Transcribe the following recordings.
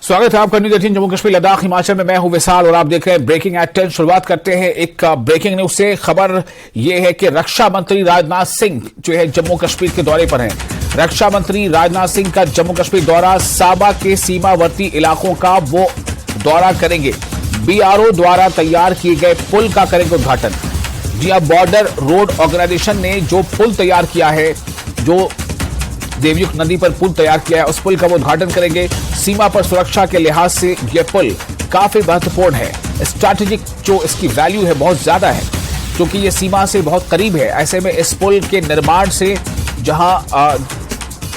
स्वागत है आपका न्यूज 18 जम्मू कश्मीर लद्दाख हिमाचल में। मैं हूं विशाल और आप देख रहे हैं ब्रेकिंग एट 10। शुरुआत करते हैं एक ब्रेकिंग न्यूज से। खबर यह है कि रक्षा मंत्री राजनाथ सिंह जो है जम्मू कश्मीर के दौरे पर हैं। रक्षा मंत्री राजनाथ सिंह का जम्मू कश्मीर दौरा, साबा के सीमावर्ती इलाकों का वो दौरा करेंगे। बीआरओ द्वारा तैयार किए गए पुल का करेंगे उद्घाटन। जी अब बॉर्डर रोड ऑर्गेनाइजेशन ने जो पुल तैयार किया है, जो देवयुक्त नदी पर पुल तैयार किया है, उस पुल का वो उद्घाटन करेंगे। सीमा पर सुरक्षा के लिहाज से यह पुल काफी महत्वपूर्ण है। स्ट्रैटेजिक जो इसकी वैल्यू है बहुत ज्यादा है, क्योंकि ये सीमा से बहुत करीब है। ऐसे में इस पुल के निर्माण से जहां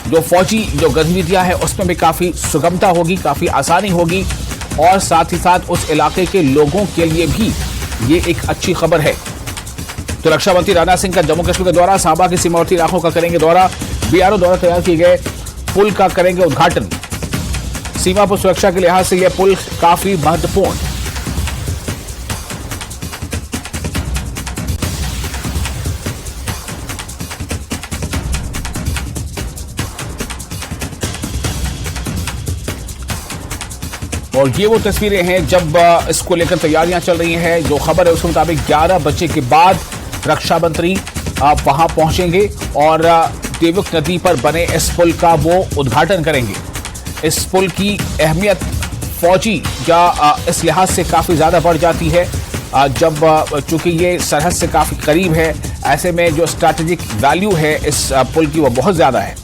जो फौजी जो गतिविधियां हैं उसमें भी काफी सुगमता होगी, काफी आसानी होगी और साथ ही साथ उस इलाके के लोगों के लिए भी ये एक अच्छी खबर है। तो रक्षा मंत्री राजनाथ सिंह का जम्मू कश्मीर का दौरा, साबा के सीमावर्ती इलाकों का करेंगे दौरा। बीआरओ द्वारा तैयार किए गए पुल का करेंगे उद्घाटन। सीमा पर सुरक्षा के लिहाज से यह पुल काफी महत्वपूर्ण। और ये वो तस्वीरें हैं जब इसको लेकर तैयारियां चल रही हैं। जो खबर है उसके मुताबिक 11 बजे के बाद रक्षा मंत्री वहां पहुंचेंगे और देवयुक्त नदी पर बने इस पुल का वो उद्घाटन करेंगे। इस पुल की अहमियत फौजी या इस लिहाज से काफी ज्यादा बढ़ जाती है जब चूंकि ये सरहद से काफी करीब है। ऐसे में जो स्ट्रैटेजिक वैल्यू है इस पुल की वो बहुत ज्यादा है।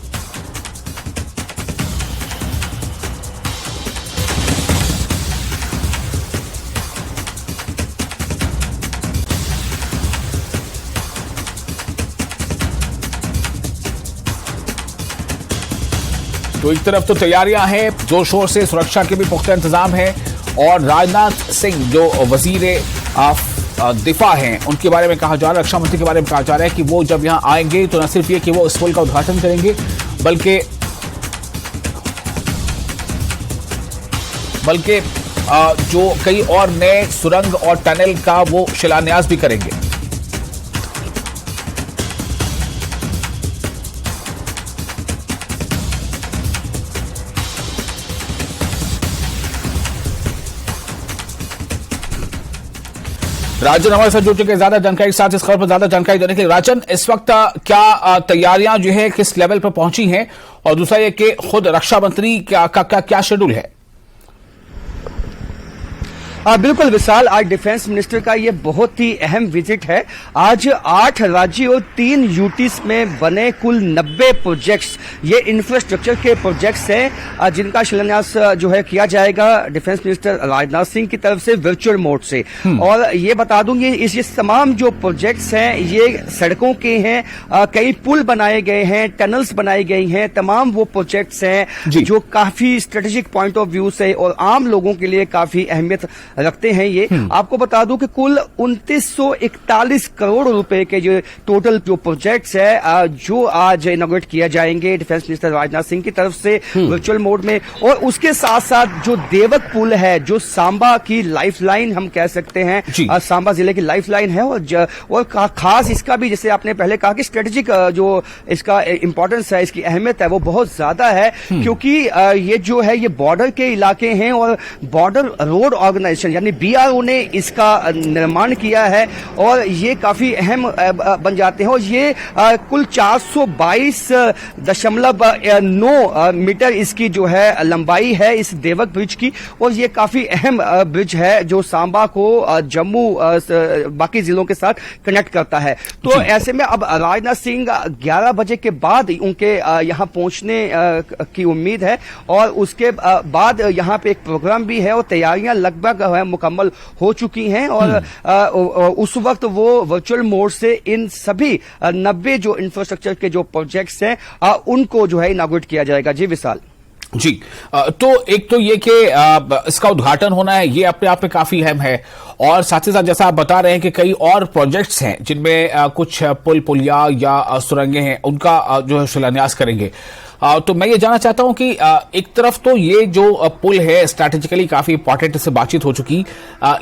तो एक तरफ तो तैयारियां हैं जोर शोर से, सुरक्षा के भी पुख्ता इंतजाम है और राजनाथ सिंह जो वजीर दिफा हैं उनके बारे में कहा जा रहा है, रक्षा मंत्री के बारे में कहा जा रहा है कि वो जब यहां आएंगे तो न सिर्फ ये कि वो इस पुल का उद्घाटन करेंगे बल्कि जो कई और नए सुरंग और टनल का वो शिलान्यास भी करेंगे। राजन हमारे साथ जुड़ चुके हैं ज्यादा जानकारी के साथ इस खबर पर ज्यादा जानकारी देने के लिए। राजन, इस वक्त क्या तैयारियां जो है किस लेवल पर पहुंची हैं और दूसरा ये कि खुद रक्षा मंत्री का क्या शेड्यूल है? बिल्कुल विशाल, आज डिफेंस मिनिस्टर का ये बहुत ही अहम विजिट है। आज 8 राज्यों और 3 यूटीज में बने कुल 90 प्रोजेक्ट्स, ये इंफ्रास्ट्रक्चर के प्रोजेक्ट्स हैं जिनका शिलान्यास जो है किया जाएगा डिफेंस मिनिस्टर राजनाथ सिंह की तरफ से वर्चुअल मोड से। और ये बता दूं ये तमाम जो प्रोजेक्ट्स हैं ये सड़कों के हैं, कई पुल बनाए गए हैं, टनल्स बनाई गई हैं। तमाम वो प्रोजेक्ट्स हैं जो काफी स्ट्रेटेजिक पॉइंट ऑफ व्यू से और आम लोगों के लिए काफी अहमियत रखते हैं। ये आपको बता दूं कि कुल 2941 करोड़ रुपए के जो टोटल जो प्रोजेक्ट्स है जो आज इनॉग्रेट किया जाएंगे डिफेंस मिनिस्टर राजनाथ सिंह की तरफ से वर्चुअल मोड में। और उसके साथ साथ जो देवक पुल है, जो सांबा की लाइफलाइन हम कह सकते हैं, सांबा जिले की लाइफलाइन है और खास इसका भी जैसे आपने पहले कहा कि स्ट्रेटेजिक जो इसका इंपॉर्टेंस है, इसकी अहमियत है वो बहुत ज्यादा है, क्योंकि ये जो है ये बॉर्डर के इलाके हैं और बॉर्डर रोड ऑर्गेनाइजेशन यानी बीआरओ ने इसका निर्माण किया है और ये काफी अहम बन जाते हैं। और ये कुल 422.9 मीटर इसकी जो है लंबाई है इस देवक ब्रिज की, और ये काफी अहम ब्रिज है जो सांबा को जम्मू बाकी जिलों के साथ कनेक्ट करता है। तो ऐसे में अब राजनाथ सिंह 11 बजे के बाद उनके यहां पहुंचने की उम्मीद है और उसके बाद यहां पे एक प्रोग्राम भी है और तैयारियां लगभग मुकम्मल हो चुकी हैं और उस वक्त वो वर्चुअल मोड से इन सभी 90 जो इंफ्रास्ट्रक्चर के जो प्रोजेक्ट्स हैं उनको जो है इनॉग्रेट किया जाएगा। जी विशाल जी, तो एक तो ये कि इसका उद्घाटन होना है, ये अपने आप में काफी अहम है और साथ ही साथ जैसा आप बता रहे हैं कि कई और प्रोजेक्ट्स हैं जिनमें कुछ पुल पुलिया या सुरंगें हैं, उनका जो है शिलान्यास करेंगे। तो मैं ये जानना चाहता हूं कि एक तरफ तो ये जो पुल है स्ट्रैटेजिकली काफी इंपॉर्टेंट, इससे बातचीत हो चुकी,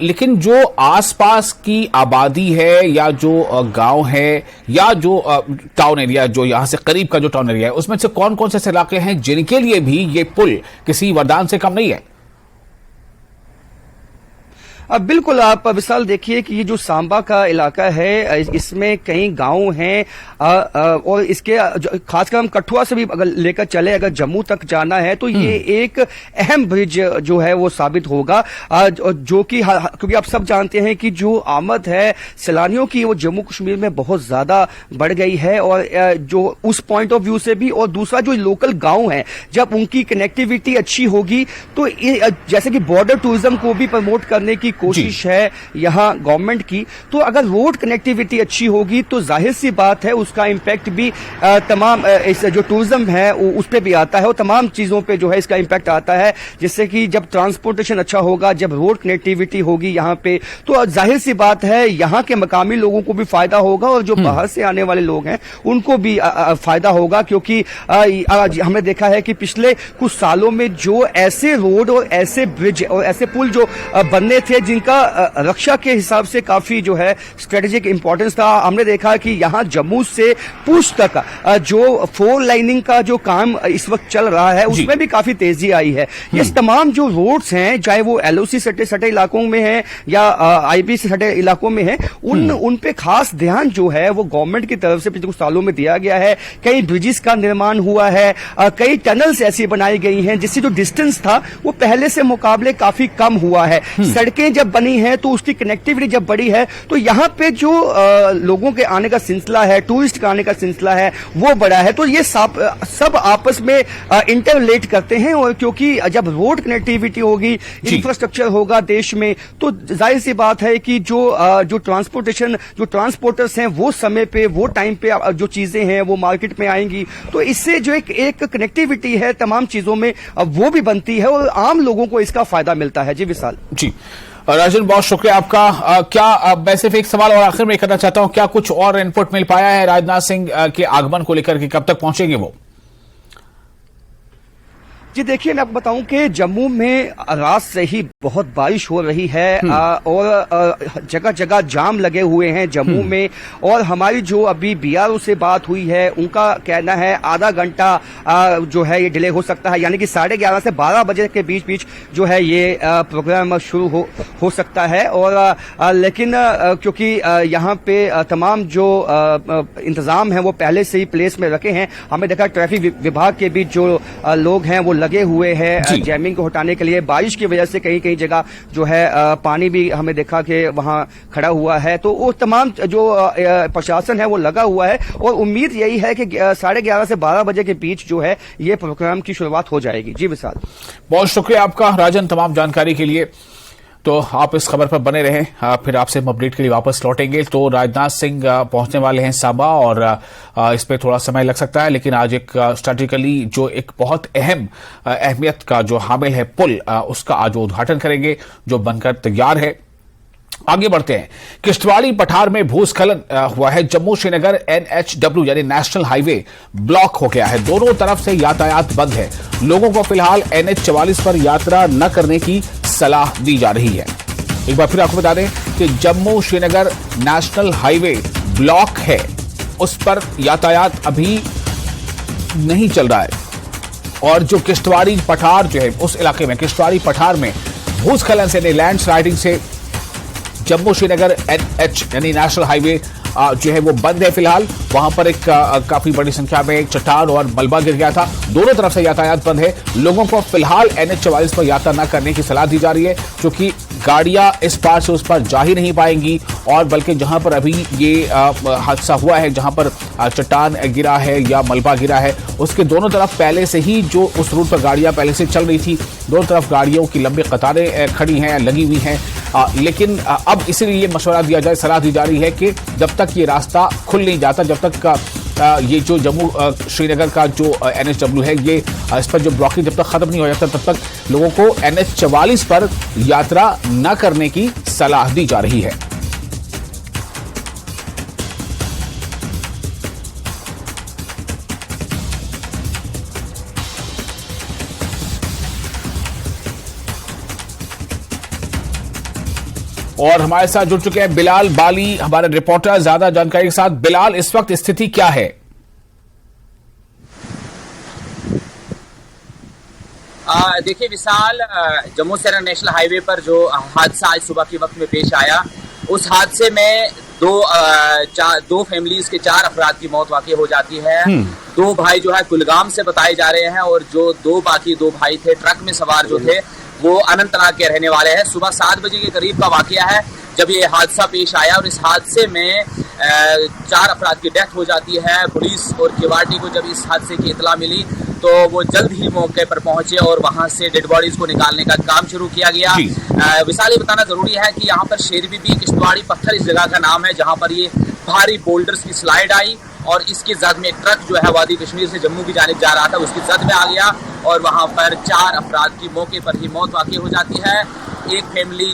लेकिन जो आसपास की आबादी है या जो गांव है या जो टाउन एरिया, जो यहां से करीब का जो टाउन एरिया है, उसमें से कौन कौन से इलाके हैं जिनके लिए भी ये पुल किसी वरदान से कम नहीं है? बिल्कुल, आप विशाल देखिए कि ये जो सांबा का इलाका है इसमें कई गांव हैं और इसके खासकर हम कठुआ से भी अगर लेकर चले, अगर जम्मू तक जाना है तो ये एक अहम ब्रिज जो है वो साबित होगा, जो कि क्योंकि आप सब जानते हैं कि जो आमद है सैलानियों की वो जम्मू कश्मीर में बहुत ज्यादा बढ़ गई है, और जो उस पॉइंट ऑफ व्यू से भी, और दूसरा जो लोकल गांव है जब उनकी कनेक्टिविटी अच्छी होगी तो जैसे कि बॉर्डर टूरिज्म को भी प्रमोट करने की कोशिश है यहाँ गवर्नमेंट की, तो अगर रोड कनेक्टिविटी अच्छी होगी तो जाहिर सी बात है उसका इम्पैक्ट भी तमाम इस जो टूरिज्म है उस पर भी आता है, और तमाम चीजों पे जो है इसका इम्पैक्ट आता है। जिससे कि जब ट्रांसपोर्टेशन अच्छा होगा, जब रोड कनेक्टिविटी होगी यहाँ पे, तो जाहिर सी बात है यहाँ के मकामी लोगों को भी फायदा होगा और जो बाहर से आने वाले लोग हैं उनको भी फायदा होगा, क्योंकि हमने देखा है कि पिछले कुछ सालों में जो ऐसे रोड और ऐसे ब्रिज और ऐसे पुल जो बनने थे जिनका रक्षा के हिसाब से काफी जो है स्ट्रेटेजिक इंपॉर्टेंस था, हमने देखा कि यहाँ जम्मू से पूंछ तक जो 4 लाइनिंग का जो काम इस वक्त चल रहा है उसमें भी काफी तेजी आई है। ये तमाम जो रोड्स हैं, चाहे वो एलओसी सटे इलाकों में है या आईबी से सटे इलाकों में है, उन पे खास ध्यान जो है वो गवर्नमेंट की तरफ से पिछले कुछ सालों में दिया गया है। कई ब्रिजेस का निर्माण हुआ है, कई टनल्स ऐसी बनाई गई हैं जिससे जो डिस्टेंस था वो पहले से मुकाबले काफी कम हुआ है। सड़कें जब बनी है तो उसकी कनेक्टिविटी जब बढ़ी है तो यहाँ पे जो लोगों के आने का सिलसिला है, टूरिस्ट का आने का सिलसिला है वो बढ़ा है। तो ये सब आपस में इंटरलेट करते हैं, और क्योंकि जब रोड कनेक्टिविटी होगी, इंफ्रास्ट्रक्चर होगा देश में, तो जाहिर सी बात है कि जो ट्रांसपोर्टेशन, जो ट्रांसपोर्टर्स हैं वो समय पे, वो टाइम पे जो चीजें हैं वो मार्केट में आएंगी, तो इससे जो एक कनेक्टिविटी है तमाम चीजों में वो भी बनती है और आम लोगों को इसका फायदा मिलता है। जी विशाल। जी राजन, बहुत शुक्रिया आपका। क्या मैं सिर्फ एक सवाल और आखिर में करना चाहता हूं, क्या कुछ और इनपुट मिल पाया है राजनाथ सिंह के आगमन को लेकर के, कब तक पहुंचेंगे वो? जी देखिए, मैं आपको बताऊं कि जम्मू में रात से ही बहुत बारिश हो रही है और जगह जगह जाम लगे हुए हैं जम्मू में, और हमारी जो अभी बीआरओ से बात हुई है उनका कहना है आधा घंटा जो है ये डिले हो सकता है, यानी कि 11:30 से 12 बजे के बीच जो है ये प्रोग्राम शुरू हो सकता है। और लेकिन क्योंकि यहाँ पे तमाम जो इंतजाम है वो पहले से ही प्लेस में रखे हैं, हमें देखा ट्रैफिक विभाग के भी जो लोग हैं वो लगे हुए हैं जैमिंग को हटाने के लिए। बारिश की वजह से कहीं जगह जो है पानी भी हमें देखा कि वहां खड़ा हुआ है, तो वो तमाम जो प्रशासन है वो लगा हुआ है, और उम्मीद यही है कि 11:30 से 12 बजे के बीच जो है ये प्रोग्राम की शुरुआत हो जाएगी। जी विशाल, बहुत शुक्रिया आपका राजन तमाम जानकारी के लिए। तो आप इस खबर पर बने रहें, फिर आपसे हम अपडेट के लिए वापस लौटेंगे। तो राजनाथ सिंह पहुंचने वाले हैं सांबा, और इस पर थोड़ा समय लग सकता है, लेकिन आज एक स्ट्रैटेजिकली जो एक बहुत अहमियत का जो हामिल है पुल, उसका आज वो उद्घाटन करेंगे जो बनकर तैयार है। आगे बढ़ते हैं। किश्तवाड़ी पठार में भूस्खलन हुआ है। जम्मू श्रीनगर NHW यानी नेशनल हाईवे ब्लॉक हो गया है, दोनों तरफ से यातायात बंद है। लोगों को फिलहाल NH44 पर यात्रा न करने की सलाह दी जा रही है। एक बार फिर आपको बता दें कि Jammu Srinagar national highway block है, उस पर यातायात अभी नहीं चल रहा है। और जो किश्तवाड़ी पठार जो है उस इलाके में, किश्तवाड़ी पठार में भूस्खलन से, लैंड स्लाइडिंग से जम्मू श्रीनगर NH यानी नेशनल हाईवे जो है वो बंद है फिलहाल। वहां पर एक काफी बड़ी संख्या में एक चट्टान और मलबा गिर गया था, दोनों तरफ से यातायात बंद है। लोगों को फिलहाल NH44 पर यात्रा न करने की सलाह दी जा रही है, क्योंकि गाड़ियां इस पार से उस पार जा ही नहीं पाएंगी, और बल्कि जहां पर अभी ये हादसा हुआ है, जहां पर चट्टान गिरा है या मलबा गिरा है, उसके दोनों तरफ पहले से ही जो उस रूट पर गाड़ियां पहले से चल रही थी, दोनों तरफ गाड़ियों की लंबी कतारें खड़ी हैं, लगी हुई हैं। लेकिन अब इसीलिए ये मशवरा दिया जाए, सलाह दी जा रही है कि जब तक ये रास्ता खुल नहीं जाता, जब तक ये जो जम्मू श्रीनगर का जो NHW है, ये इस पर जो ब्लॉकिंग जब तक खत्म नहीं हो जाता, तब तक लोगों को NH44 पर यात्रा न करने की सलाह दी जा रही है। और हमारे साथ जुड़ चुके हैं बिलाल बाली, हमारे रिपोर्टर, ज्यादा जानकारी के साथ। बिलाल, इस वक्त स्थिति क्या है? देखिए विशाल, जम्मू श्रीनगर नेशनल हाईवे पर जो हादसा आज सुबह के वक्त में पेश आया, उस हादसे में दो फैमिलीज के 4 अफराद की मौत वाकई हो जाती है। 2 भाई जो है कुलगाम से बताए जा रहे हैं और जो बाकी दो भाई थे ट्रक में सवार जो थे वो अनंतनाग के रहने वाले हैं। सुबह 7 बजे के करीब का वाकया है जब ये हादसा पेश आया और इस हादसे में 4 अफराद की डेथ हो जाती है। पुलिस और केवाटी को जब इस हादसे की इतला मिली तो वो जल्द ही मौके पर पहुंचे और वहां से डेड बॉडीज को निकालने का काम शुरू किया गया। विशाल, ये बताना जरूरी है कि यहाँ पर शेरबीबी किश्तवाड़ी पत्थर इस जगह का नाम है जहाँ पर ये भारी बोल्डर्स की स्लाइड आई और इसकी जद में एक ट्रक जो है वादी कश्मीर से जम्मू की जानिब जा रहा था, उसकी जद में आ गया और वहां पर 4 अफराद की मौके पर ही मौत वाकई हो जाती है। एक फैमिली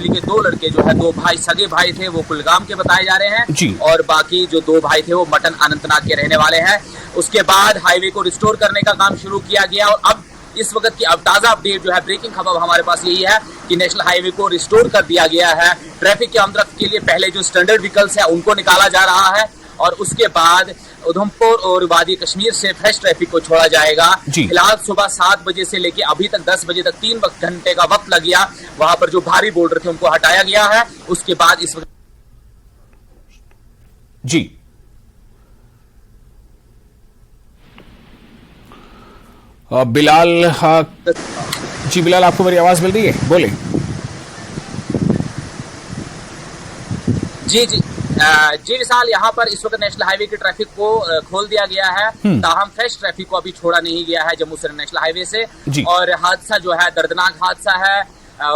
के 2 लड़के जो है 2 भाई सगे भाई थे वो कुलगाम के बताए जा रहे हैं और बाकी जो 2 भाई थे वो मटन अनंतनाग के रहने वाले हैं। उसके बाद हाईवे को रिस्टोर करने का काम शुरू किया गया और अब इस वक्त की अब ताजा अपडेट जो है, ब्रेकिंग खबर हमारे पास यही है कि नेशनल हाईवे को रिस्टोर कर दिया गया है। ट्रैफिक के आमदरफ्त के लिए पहले जो स्टैंडर्ड व्हीकल्स है उनको निकाला जा रहा है और उसके बाद उधमपुर और वादी कश्मीर से फ्रेश ट्रैफिक को छोड़ा जाएगा। फिलहाल सुबह 7 बजे से लेकर अभी तक 10 बजे तक 3 घंटे का वक्त लग गया। वहां पर जो भारी बोल्डर थे उनको हटाया गया है। उसके बाद इस वक्त बिलाल, बिलाल, आपको मेरी आवाज मिल रही है? बोले। जी विशाल, यहाँ पर इस वक्त नेशनल हाईवे की ट्रैफिक को खोल दिया गया है, ताहम फ्रेश ट्रैफिक को अभी छोड़ा नहीं गया है जम्मू श्रीनगर नेशनल हाईवे से। और हादसा जो है दर्दनाक हादसा है।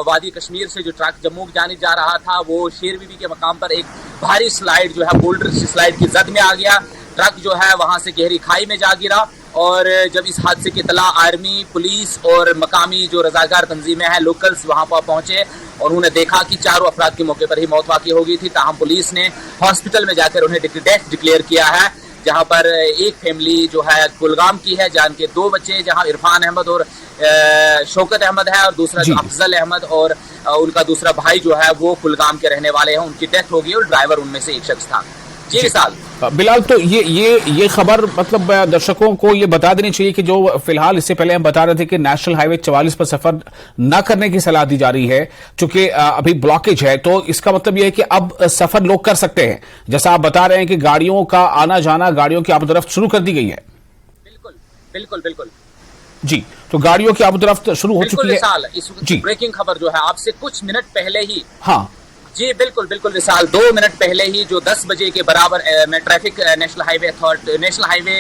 वादी कश्मीर से जो ट्रक जम्मू की जानिब जा रहा था वो शेरबीबी के मकाम पर एक भारी स्लाइड जो है बोल्डर स्लाइड की जद में आ गया। ट्रक जो है वहां से गहरी खाई में जा गिरा और जब इस हादसे की इतला आर्मी, पुलिस और मकामी जो रजाकार तंजीमें हैं, लोकल्स वहां पर पहुंचे और उन्होंने देखा कि 4 अफराद के मौके पर ही मौत वाकई हो गई थी। ताहम पुलिस ने हॉस्पिटल में जाकर उन्हें डेथ डिक्लेयर किया है, जहां पर एक फैमिली जो है कुलगाम की है, जहां के 2 बच्चे, जहां इरफान अहमद और शौकत अहमद है और दूसरा जो अफजल अहमद और उनका दूसरा भाई जो है वो कुलगाम के रहने वाले हैं। उनकी डेथ हो गई और ड्राइवर उनमें से एक शख्स था। जी विशाल। बिलाल, तो ये खबर मतलब दर्शकों को ये बता देनी चाहिए कि जो फिलहाल इससे पहले हम बता रहे थे कि नेशनल हाईवे 44 पर सफर न करने की सलाह दी जा रही है चूंकि अभी ब्लॉकेज है, तो इसका मतलब यह है कि अब सफर लोग कर सकते हैं। जैसा आप बता रहे हैं कि गाड़ियों का आना जाना, गाड़ियों की आमदरफ्त शुरू कर दी गई है। बिल्कुल जी, तो गाड़ियों की आमदरफ्त शुरू हो चुकी है। इस ब्रेकिंग खबर जो है आपसे कुछ मिनट पहले ही, जी बिल्कुल विशाल, 2 मिनट पहले ही जो 10 बजे के बराबर में traffic national highway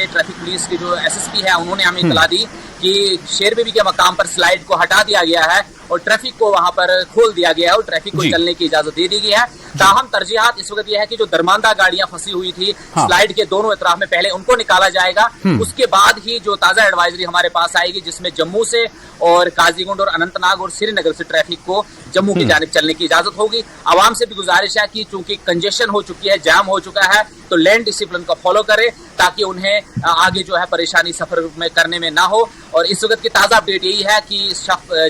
traffic police की जो एसएसपी है उन्होंने हमें इतला दी कि शेरबीबी के मकाम पर स्लाइड को हटा दिया गया है और ट्रैफिक को वहां पर खोल दिया गया है और ट्रैफिक को चलने की इजाजत दे दी गई है। ताहम तरजीहात इस वक्त यह है कि जो दरमानदा गाड़ियां फंसी हुई थी स्लाइड के दोनों अतराफ में, पहले उनको निकाला जाएगा। उसके बाद ही जो ताजा एडवाइजरी हमारे पास आएगी जिसमें जम्मू से और काजीगुंड और अनंतनाग और श्रीनगर से ट्रैफिक को जम्मू की जानिब चलने की इजाजत होगी। आवाम से भी गुजारिश है कि चूंकि कंजेशन हो चुकी है, जाम हो चुका है, तो लेन डिसिप्लिन को फॉलो करे ताकि उन्हें आगे जो है परेशानी सफर में करने में ना हो। और इस वक्त की ताजा अपडेट यही है कि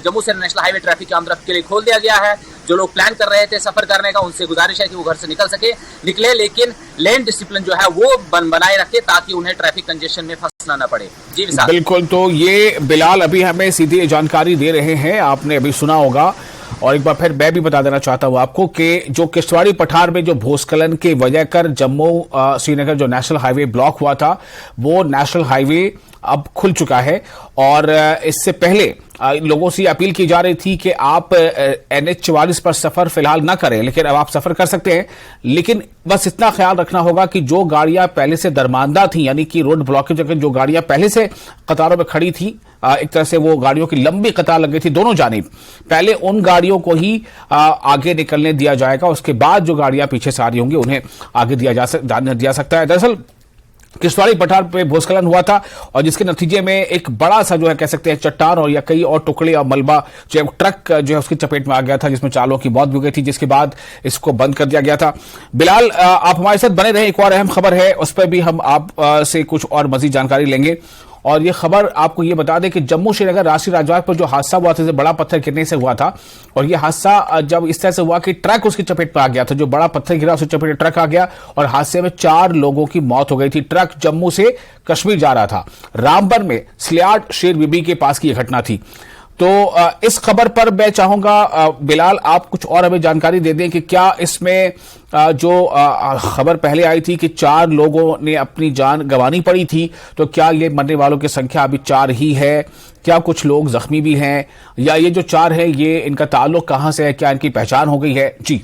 जम्मू से नेशनल हाईवे ट्रैफिक के आमदरफ्त के लिए खोल दिया गया है। जो लोग प्लान कर रहे थे सफर करने का उनसे गुजारिश है कि वो घर से निकले, लेकिन लेन डिसिप्लिन जो है वो बनाए रखे ताकि उन्हें ट्रैफिक कंजेशन में फंसना न पड़े। जी विशाल। बिल्कुल, तो ये बिलाल अभी हमें सीधी जानकारी दे रहे हैं, आपने अभी सुना होगा। और एक बार फिर मैं भी बता देना चाहता हूं आपको कि जो किश्तवाड़ी पठार में जो भूस्खलन के वजह कर जम्मू श्रीनगर जो नेशनल हाईवे ब्लॉक हुआ था वो नेशनल हाईवे अब खुल चुका है। और इससे पहले लोगों से अपील की जा रही थी कि आप NH 44 पर सफर फिलहाल ना करें, लेकिन अब आप सफर कर सकते हैं। लेकिन बस इतना ख्याल रखना होगा कि जो गाड़ियां पहले से दरमानदा थी, यानी कि रोड ब्लॉकेज जो गाड़ियां पहले से कतारों में खड़ी थी, एक तरह से वो गाड़ियों की लंबी कतार लग गई थी दोनों जानिब, पहले उन गाड़ियों को ही आगे निकलने दिया जाएगा। उसके बाद जो गाड़ियां पीछे से आ रही होंगी उन्हें आगे दिया सकता है। दरअसल किश्तवाड़ी पठार पे भूस्खलन हुआ था और जिसके नतीजे में एक बड़ा सा जो है कह सकते हैं चट्टान और या कई और टुकड़े और मलबा जो है ट्रक जो है उसकी चपेट में आ गया था, जिसमें चालकों की मौत भी हो गई थी, जिसके बाद इसको बंद कर दिया गया था। बिलाल, आप हमारे साथ बने रहे, एक और अहम खबर है उस पर भी हम आप से कुछ और मजीद जानकारी लेंगे। और ये खबर आपको ये बता दें कि जम्मू श्रीनगर राष्ट्रीय राजमार्ग पर जो हादसा हुआ था, बड़ा पत्थर गिरने से हुआ था, और ये हादसा जब इस तरह से हुआ कि ट्रक उसकी चपेट पर आ गया था, जो बड़ा पत्थर गिरा उसकी चपेट में ट्रक आ गया और हादसे में 4 लोगों की मौत हो गई थी। ट्रक जम्मू से कश्मीर जा रहा था। रामबन में स्लियार्ड शेर बीबी के पास की यह घटना थी। तो इस खबर पर मैं चाहूंगा बिलाल आप कुछ और हमें जानकारी दे दें कि क्या इसमें जो खबर पहले आई थी कि 4 लोगों ने अपनी जान गंवानी पड़ी थी, तो क्या ये मरने वालों की संख्या अभी 4 ही है? क्या कुछ लोग जख्मी भी हैं, या ये जो 4 हैं ये इनका ताल्लुक कहां से है? क्या इनकी पहचान हो गई है? जी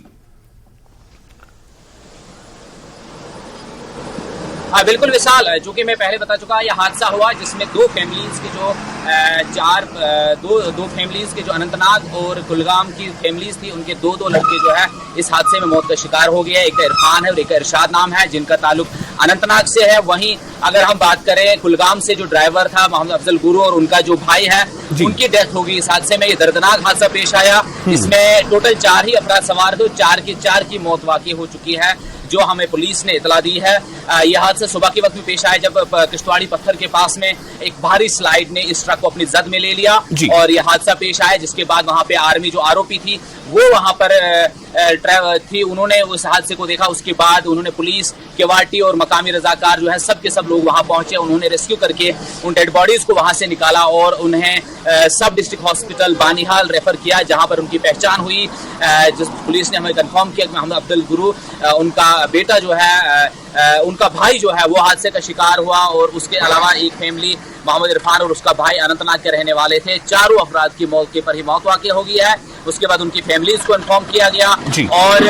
हाँ बिल्कुल विशाल, जो कि मैं पहले बता चुका, यह हादसा हुआ जिसमें 2 फैमिलीज के जो दो फैमिलीज के जो अनंतनाग और कुलगाम की फैमिलीज थी, उनके 2 लड़के जो है इस हादसे में मौत का शिकार हो गया है। एक इरफान है और एक इरशाद नाम है, जिनका ताल्लुक अनंतनाग से है। वहीं अगर हम बात करें कुलगाम से, जो ड्राइवर था मोहम्मद अफजल गुरु और उनका जो भाई है, उनकी डेथ हो गई इस हादसे में। ये दर्दनाक हादसा पेश आया। इसमें टोटल 4 ही अफराद सवार थे, 4 की मौत वाकई हो चुकी है, जो हमें पुलिस ने इतला दी है। यह हादसा सुबह के वक्त में पेश आया जब किश्तवाड़ी पत्थर के पास में एक भारी स्लाइड ने इस ट्रक को अपनी जद में ले लिया और यह हादसा पेश आया, जिसके बाद वहां पे आर्मी जो आरोपी थी वो वहां पर थी। उन्होंने उस हादसे को देखा। उसके बाद उन्होंने पुलिस, केवाटी और मकामी रजाकार जो है सब के सब लोग वहां पहुंचे। उन्होंने रेस्क्यू करके उन डेड बॉडीज को वहां से निकाला और उन्हें सब डिस्ट्रिक्ट हॉस्पिटल बानीहाल रेफर किया, जहां पर उनकी पहचान हुई। जिस पुलिस ने हमें कंफर्म किया कि मोहम्मद अब्दुल गुरु, उनका बेटा जो है, उनका भाई जो है वो हादसे का शिकार हुआ, और उसके अलावा एक फैमिली मोहम्मद इरफान और उसका भाई अनंतनाग के रहने वाले थे। 4 अफराद की मौके पर ही मौत वाक़ई हो गई है। उसके बाद उनकी फैमिलीज को इन्फॉर्म किया गया और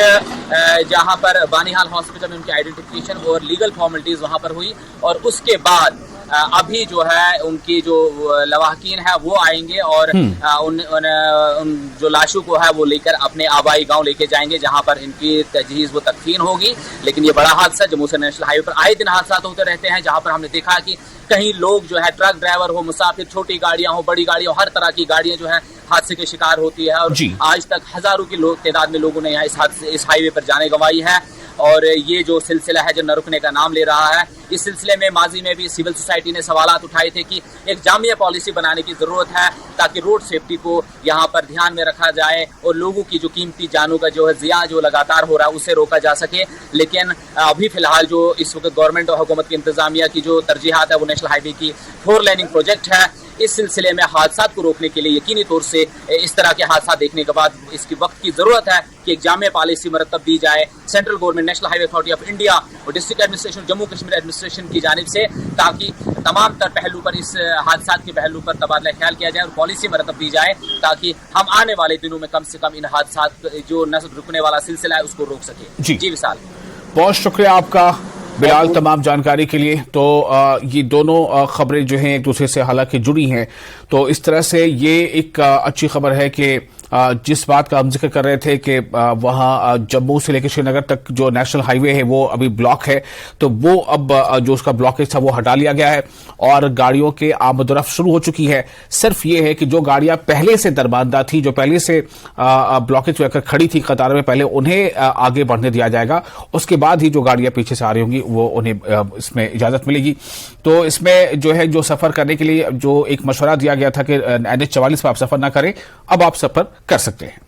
जहां पर बानीहाल हॉस्पिटल में उनकी आइडेंटिफिकेशन और लीगल फॉर्मेलिटीज वहां पर हुई, और उसके बाद अभी जो है उनकी जो लवाहकीन है वो आएंगे और उन जो लाशों को है वो लेकर अपने आबाई गांव लेके जाएंगे, जहां पर इनकी तजहीज व तदफीन होगी। लेकिन ये बड़ा हादसा जम्मू से नेशनल हाईवे पर आए दिन हादसा होते रहते हैं, जहां पर हमने देखा कि कहीं लोग जो है, ट्रक ड्राइवर हो, मुसाफिर, छोटी गाड़ियां हो, बड़ी गाड़ियां हो, हर तरह की गाड़ियां जो है हादसे के शिकार होती है। और आज तक हजारों की तादाद में लोगों ने यहाँ इस हाईवे पर जाने गंवाई है। और ये जो सिलसिला है जो न रुकने का नाम ले रहा है, इस सिलसिले में माजी में भी सिविल सोसाइटी ने सवालात उठाए थे कि एक जामिया पॉलिसी बनाने की जरूरत है, ताकि रोड सेफ्टी को यहाँ पर ध्यान में रखा जाए और लोगों की जो कीमती जानों का जो है ज़िया जो लगातार हो रहा है उसे रोका जा सके। लेकिन अभी फिलहाल जो इस वक्त गवर्नमेंट और हुकूमत की इंतजामिया की जो तरजीहात है वो नेशनल हाईवे की 4 लेनिंग प्रोजेक्ट है। इस सिलसिले में हादसा को रोकने के लिए यकीनी तौर से इस तरह के हादसा देखने के बाद इसकी वक्त की जरूरत है कि एक जामिया पॉलिसी मरतब दी जाए central government, national highway authority of India और district administration, Jammu Kashmir administration की जानिब से, ताकि तमाम तर पहलू पर, इस हादसा के पहलू पर तबादला ख्याल किया जाए और पॉलिसी मरतब दी जाए, ताकि हम आने वाले दिनों में कम से कम इन हादसा जो न रुकने वाला सिलसिला है उसको रोक सके। जी विशाल, बहुत शुक्रिया आपका बिलाल तमाम जानकारी के लिए। तो ये दोनों खबरें जो हैं एक दूसरे से हालांकि जुड़ी हैं, तो इस तरह से ये एक अच्छी खबर है कि जिस बात का हम जिक्र कर रहे थे कि वहाँ जम्मू से लेकर श्रीनगर तक जो नेशनल हाईवे है वो अभी ब्लॉक है, तो वो अब जो उसका ब्लॉकेज था वो हटा लिया गया है और गाड़ियों के आमदोरफ्त शुरू हो चुकी है। सिर्फ ये है कि जो गाड़ियां पहले से दरबंदा थी, जो पहले से ब्लॉकेज होकर खड़ी थी कतार में, पहले उन्हें आगे बढ़ने दिया जाएगा। उसके बाद ही जो गाड़ियां पीछे से आ रही होंगी वो उन्हें इसमें इजाजत मिलेगी। तो इसमें जो है जो सफर करने के लिए जो एक मशवरा दिया गया था कि NH-44 पर आप सफर ना करें, अब आप सफर कर सकते हैं।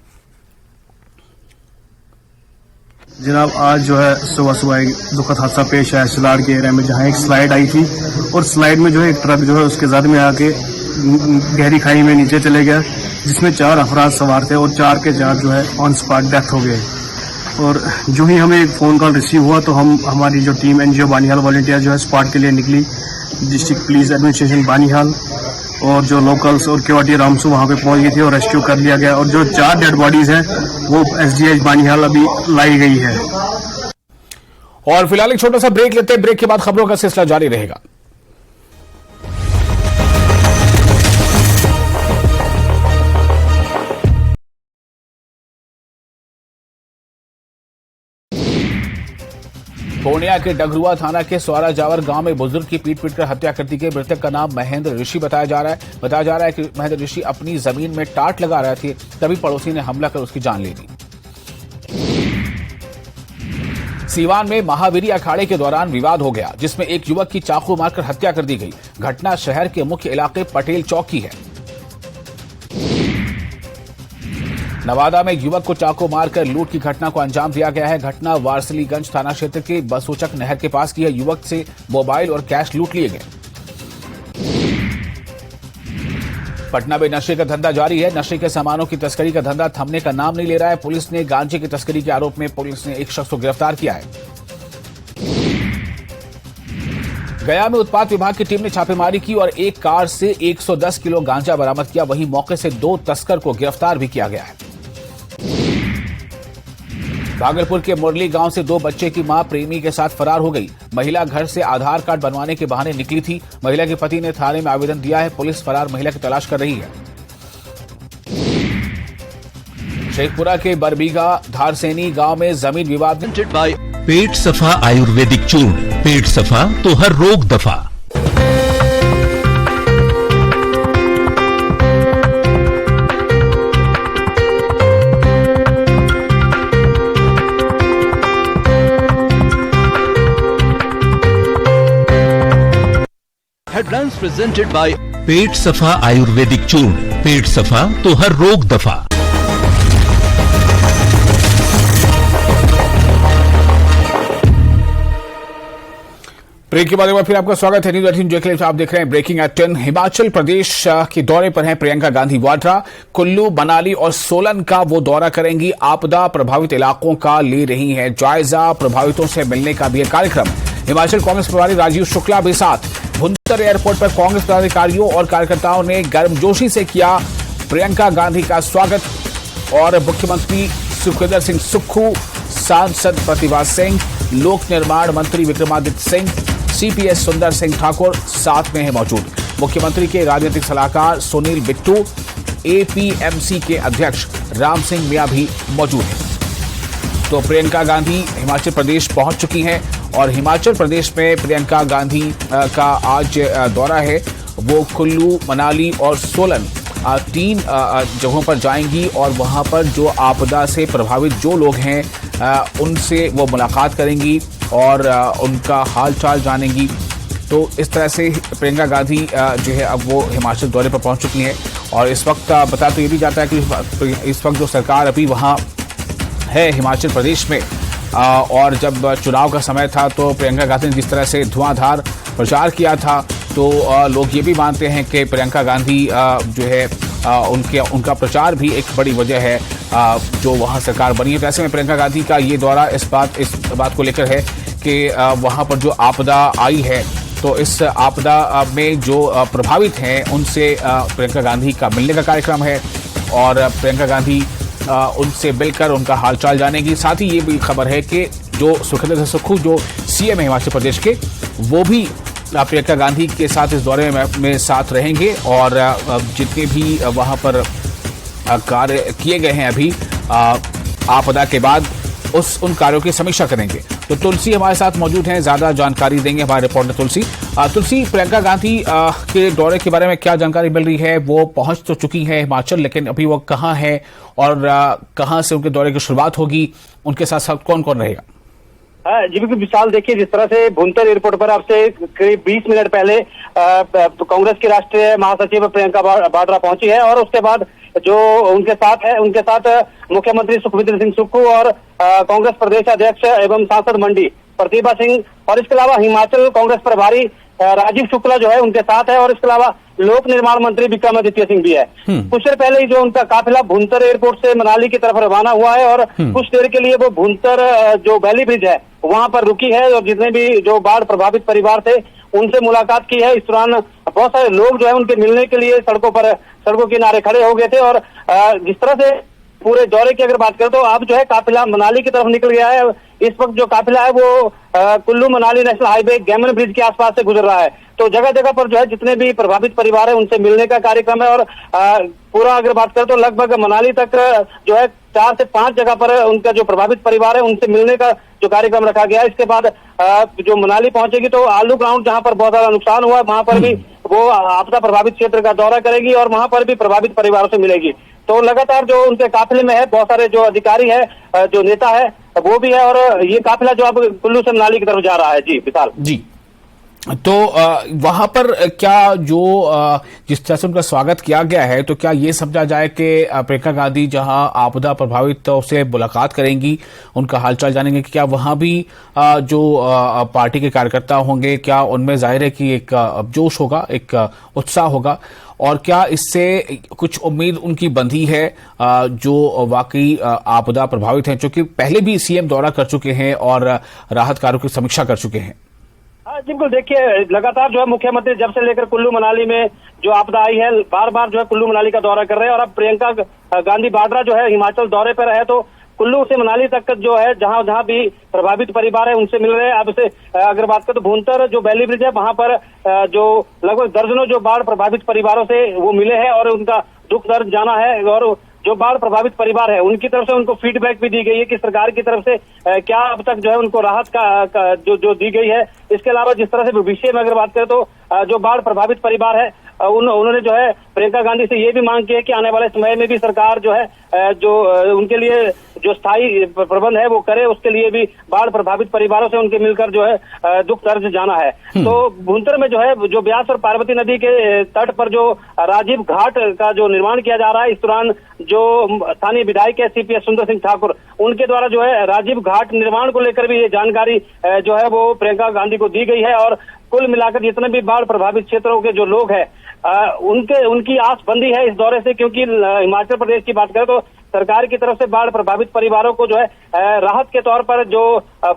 जनाब, आज जो है सुबह एक दुखद हादसा पेश आया सिलाड़ के एरिया में, जहां एक स्लाइड आई थी और स्लाइड में जो है एक ट्रक जो है उसके जद में आके गहरी खाई में नीचे चले गया, जिसमें 4 अफराद सवार थे और 4 के 4 जो है ऑन स्पॉट डेथ हो गए। और जो ही हमें एक फ़ोन कॉल रिसीव हुआ तो हमारी जो टीम NGO बानीहाल वॉलंटियर जो है स्पॉट के लिए निकली। डिस्ट्रिक्ट पुलिस एडमिनिस्ट्रेशन बानीहाल और जो लोकल्स और केवाटी रामसू वहां पे पहुंच गई थी और रेस्क्यू कर लिया गया, और जो 4 डेड बॉडीज हैं वो SDH बानीहाल अभी लाई गई है। और फिलहाल एक छोटा सा ब्रेक लेते हैं, ब्रेक के बाद खबरों का सिलसिला जारी रहेगा। पूर्णिया के डगरुआ थाना के स्वारा जावर गांव में बुजुर्ग की पीट पीटकर हत्या कर दी गई। मृतक का नाम महेंद्र ऋषि बताया जा रहा है कि महेंद्र ऋषि अपनी जमीन में टाट लगा रहे थे, तभी पड़ोसी ने हमला कर उसकी जान ले ली। सीवान में महावीरी अखाड़े के दौरान विवाद हो गया, जिसमें एक युवक की चाकू मारकर हत्या कर दी गई। घटना शहर के मुख्य इलाके पटेल चौक की है। नवादा में एक युवक को चाकू मारकर लूट की घटना को अंजाम दिया गया है। घटना वारसलीगंज थाना क्षेत्र के बसोचक नहर के पास की है। युवक से मोबाइल और कैश लूट लिए गए। पटना में नशे का धंधा जारी है। नशे के सामानों की तस्करी का धंधा थमने का नाम नहीं ले रहा है। पुलिस ने गांजे की तस्करी के आरोप में पुलिस ने एक शख्स को गिरफ्तार किया है। गया में उत्पाद विभाग की टीम ने छापेमारी की और एक कार से 110 किलो गांजा बरामद किया। वहीं मौके से 2 तस्कर को गिरफ्तार भी किया गया है। भागलपुर के मुरली गांव से 2 बच्चे की मां प्रेमी के साथ फरार हो गई। महिला घर से आधार कार्ड बनवाने के बहाने निकली थी। महिला के पति ने थाने में आवेदन दिया है। पुलिस फरार महिला की तलाश कर रही है। शेखपुरा के बरबीघा धारसेनी गांव में जमीन विवाद में पेट सफा आयुर्वेदिक चूर्ण, पेट सफा तो हर रोग दफा। हेडलाइंस प्रेजेंटेड बाय पेट सफा आयुर्वेदिक चूर्ण, पेट सफा तो हर रोग दफा। ब्रेक के बाद एक बार फिर आपका स्वागत है। न्यूज 18 जो के आप देख रहे हैं ब्रेकिंग एट 10। हिमाचल प्रदेश के दौरे पर हैं प्रियंका गांधी वाड्रा। कुल्लू, मनाली और सोलन का वो दौरा करेंगी। आपदा प्रभावित इलाकों का ले रही है जायजा। प्रभावितों से मिलने का भी है कार्यक्रम। हिमाचल कांग्रेस प्रभारी राजीव शुक्ला भी साथ। भुंतर एयरपोर्ट पर कांग्रेस पदाधिकारियों और कार्यकर्ताओं ने गर्मजोशी से किया प्रियंका गांधी का स्वागत। और मुख्यमंत्री सुखविंदर सिंह सुक्खू, सांसद प्रतिभा सिंह, लोक निर्माण मंत्री विक्रमादित्य सिंह, सीपीएस सुंदर सिंह ठाकुर साथ में है मौजूद। मुख्यमंत्री के राजनीतिक सलाहकार सुनील बिट्टू, एपीएमसी के अध्यक्ष राम सिंह मियां भी मौजूद हैं। तो प्रियंका गांधी हिमाचल प्रदेश पहुंच चुकी हैं और हिमाचल प्रदेश में प्रियंका गांधी का आज दौरा है। वो कुल्लू, मनाली और सोलन 3 जगहों पर जाएंगी और वहां पर जो आपदा से प्रभावित जो लोग हैं उनसे वो मुलाकात करेंगी और उनका हाल चाल जानेंगी। तो इस तरह से प्रियंका गांधी जो है अब वो हिमाचल दौरे पर पहुंच चुकी हैं। और इस वक्त बता तो ये भी जाता है कि इस वक्त जो सरकार अभी वहाँ है हिमाचल प्रदेश में, और जब चुनाव का समय था तो प्रियंका गांधी ने जिस तरह से धुआंधार प्रचार किया था, तो लोग ये भी मानते हैं कि प्रियंका गांधी जो है उनका प्रचार भी एक बड़ी वजह है जो वहाँ सरकार बनी है। वैसे में प्रियंका गांधी का ये दौरा इस बात को लेकर है कि वहाँ पर जो आपदा आई है, तो इस आपदा में जो प्रभावित हैं उनसे प्रियंका गांधी का मिलने का कार्यक्रम है और प्रियंका गांधी उनसे मिलकर उनका हालचाल जानेगी। साथ ही ये भी खबर है कि जो सुखविंदर सिंह सुक्खू जो सीएम है हिमाचल प्रदेश के, वो भी प्रियंका गांधी के साथ इस दौरे में साथ रहेंगे और जितने भी वहाँ पर कार्य किए गए हैं अभी आपदा के बाद उन कार्यों की समीक्षा करेंगे। तो तुलसी हमारे साथ मौजूद हैं, ज्यादा जानकारी देंगे हमारे रिपोर्टर तुलसी। तुलसी, प्रियंका गांधी के दौरे के बारे में क्या जानकारी मिल रही है? वो पहुंच तो चुकी है हिमाचल, लेकिन अभी वो कहाँ है और कहाँ से उनके दौरे की शुरुआत होगी? उनके साथ साथ कौन कौन रहेगा? जी बिल्कुल विशाल, देखिए जिस तरह से भुंतर एयरपोर्ट पर आपसे करीब 20 मिनट पहले कांग्रेस की राष्ट्रीय महासचिव प्रियंका वाड्रा पहुंची है और उसके बाद जो उनके साथ मुख्यमंत्री सुखविंदर सिंह सुक्खू और कांग्रेस प्रदेश अध्यक्ष एवं सांसद मंडी प्रतिभा सिंह और इसके अलावा हिमाचल कांग्रेस प्रभारी राजीव शुक्ला जो है उनके साथ है और इसके अलावा लोक निर्माण मंत्री विक्रमादित्य सिंह भी है। कुछ देर पहले ही जो उनका काफिला भुंतर एयरपोर्ट से मनाली की तरफ रवाना हुआ है और कुछ देर के लिए वो भुंतर जो वैली ब्रिज है वहां पर रुकी है और जितने भी जो बाढ़ प्रभावित परिवार थे उनसे मुलाकात की है। इस दौरान बहुत सारे लोग जो है उनके मिलने के लिए सड़कों किनारे खड़े हो गए थे और जिस तरह से पूरे दौरे की अगर बात करें तो अब जो है काफिला मनाली की तरफ निकल गया है। इस वक्त जो काफिला है वो Kullu Manali national highway Gammon bridge के आसपास से गुजर रहा है। तो जगह जगह पर जो है जितने भी प्रभावित परिवार है उनसे मिलने का कार्यक्रम है और पूरा अगर बात करें तो लगभग मनाली तक जो है 4 से 5 जगह पर उनका जो प्रभावित परिवार है उनसे मिलने का जो कार्यक्रम रखा गया है। इसके बाद जो मनाली पहुंचेगी तो आलू ग्राउंड जहां पर बहुत ज्यादा नुकसान हुआ है वहां पर भी वो आपदा प्रभावित क्षेत्र का दौरा करेगी और वहां पर भी प्रभावित परिवारों से मिलेगी। तो लगातार जो उनके काफिले में है बहुत सारे जो अधिकारी है, जो नेता है वो भी है, और ये काफिला जो अब कुल्लू से मनाली की तरफ जा रहा है। जी विशाल जी, तो वहां पर क्या जो जिस तरह से उनका स्वागत किया गया है, तो क्या ये समझा जाए कि प्रियंका गांधी जहां आपदा प्रभावित से मुलाकात करेंगी, उनका हालचाल जानेंगे, कि क्या वहां भी जो पार्टी के कार्यकर्ता होंगे, क्या उनमें जाहिर है कि एक जोश होगा, एक उत्साह होगा, और क्या इससे कुछ उम्मीद उनकी बंधी है जो वाकई आपदा प्रभावित हैं, क्योंकि पहले भी सीएम दौरा कर चुके हैं और राहत कार्यों की समीक्षा कर चुके हैं? हाँ बिल्कुल, देखिए लगातार जो है मुख्यमंत्री जब से लेकर कुल्लू मनाली में जो आपदा आई है, बार बार जो है कुल्लू मनाली का दौरा कर रहे हैं, और अब प्रियंका गांधी वाड्रा जो है हिमाचल दौरे पर है, तो कुल्लू से मनाली तक जो है जहां जहां भी प्रभावित परिवार है उनसे मिल रहे हैं। अब से अगर बात करें तो भूंतर जो बैली ब्रिज है वहां पर जो लगभग दर्जनों जो बाढ़ प्रभावित परिवारों से वो मिले हैं और उनका दुख दर्द जाना है, और जो बाढ़ प्रभावित परिवार है उनकी तरफ से उनको फीडबैक भी दी गई है कि सरकार की तरफ से क्या अब तक जो है उनको राहत का जो दी गई है। इसके अलावा जिस तरह से भविष्य में अगर बात करें तो जो बाढ़ प्रभावित परिवार है उन्होंने जो है प्रियंका गांधी से ये भी मांग की है कि आने वाले समय में भी सरकार जो है जो उनके लिए जो स्थायी प्रबंध है वो करे, उसके लिए भी बाढ़ प्रभावित परिवारों से उनके मिलकर जो है दुख दर्द जाना है। तो भूंतर में जो है जो ब्यास और पार्वती नदी के तट पर जो राजीव घाट का जो निर्माण किया जा रहा है, इस दौरान जो स्थानीय विधायक है सीपीएस सुंदर सिंह ठाकुर, उनके द्वारा जो है राजीव घाट निर्माण को लेकर भी ये जानकारी जो है वो प्रियंका गांधी को दी गई है, और कुल मिलाकर जितने भी बाढ़ प्रभावित क्षेत्रों के जो लोग हैं उनकी आस बंदी है इस दौरे से, क्योंकि हिमाचल प्रदेश की बात करें तो सरकार की तरफ से बाढ़ प्रभावित परिवारों को जो है राहत के तौर पर जो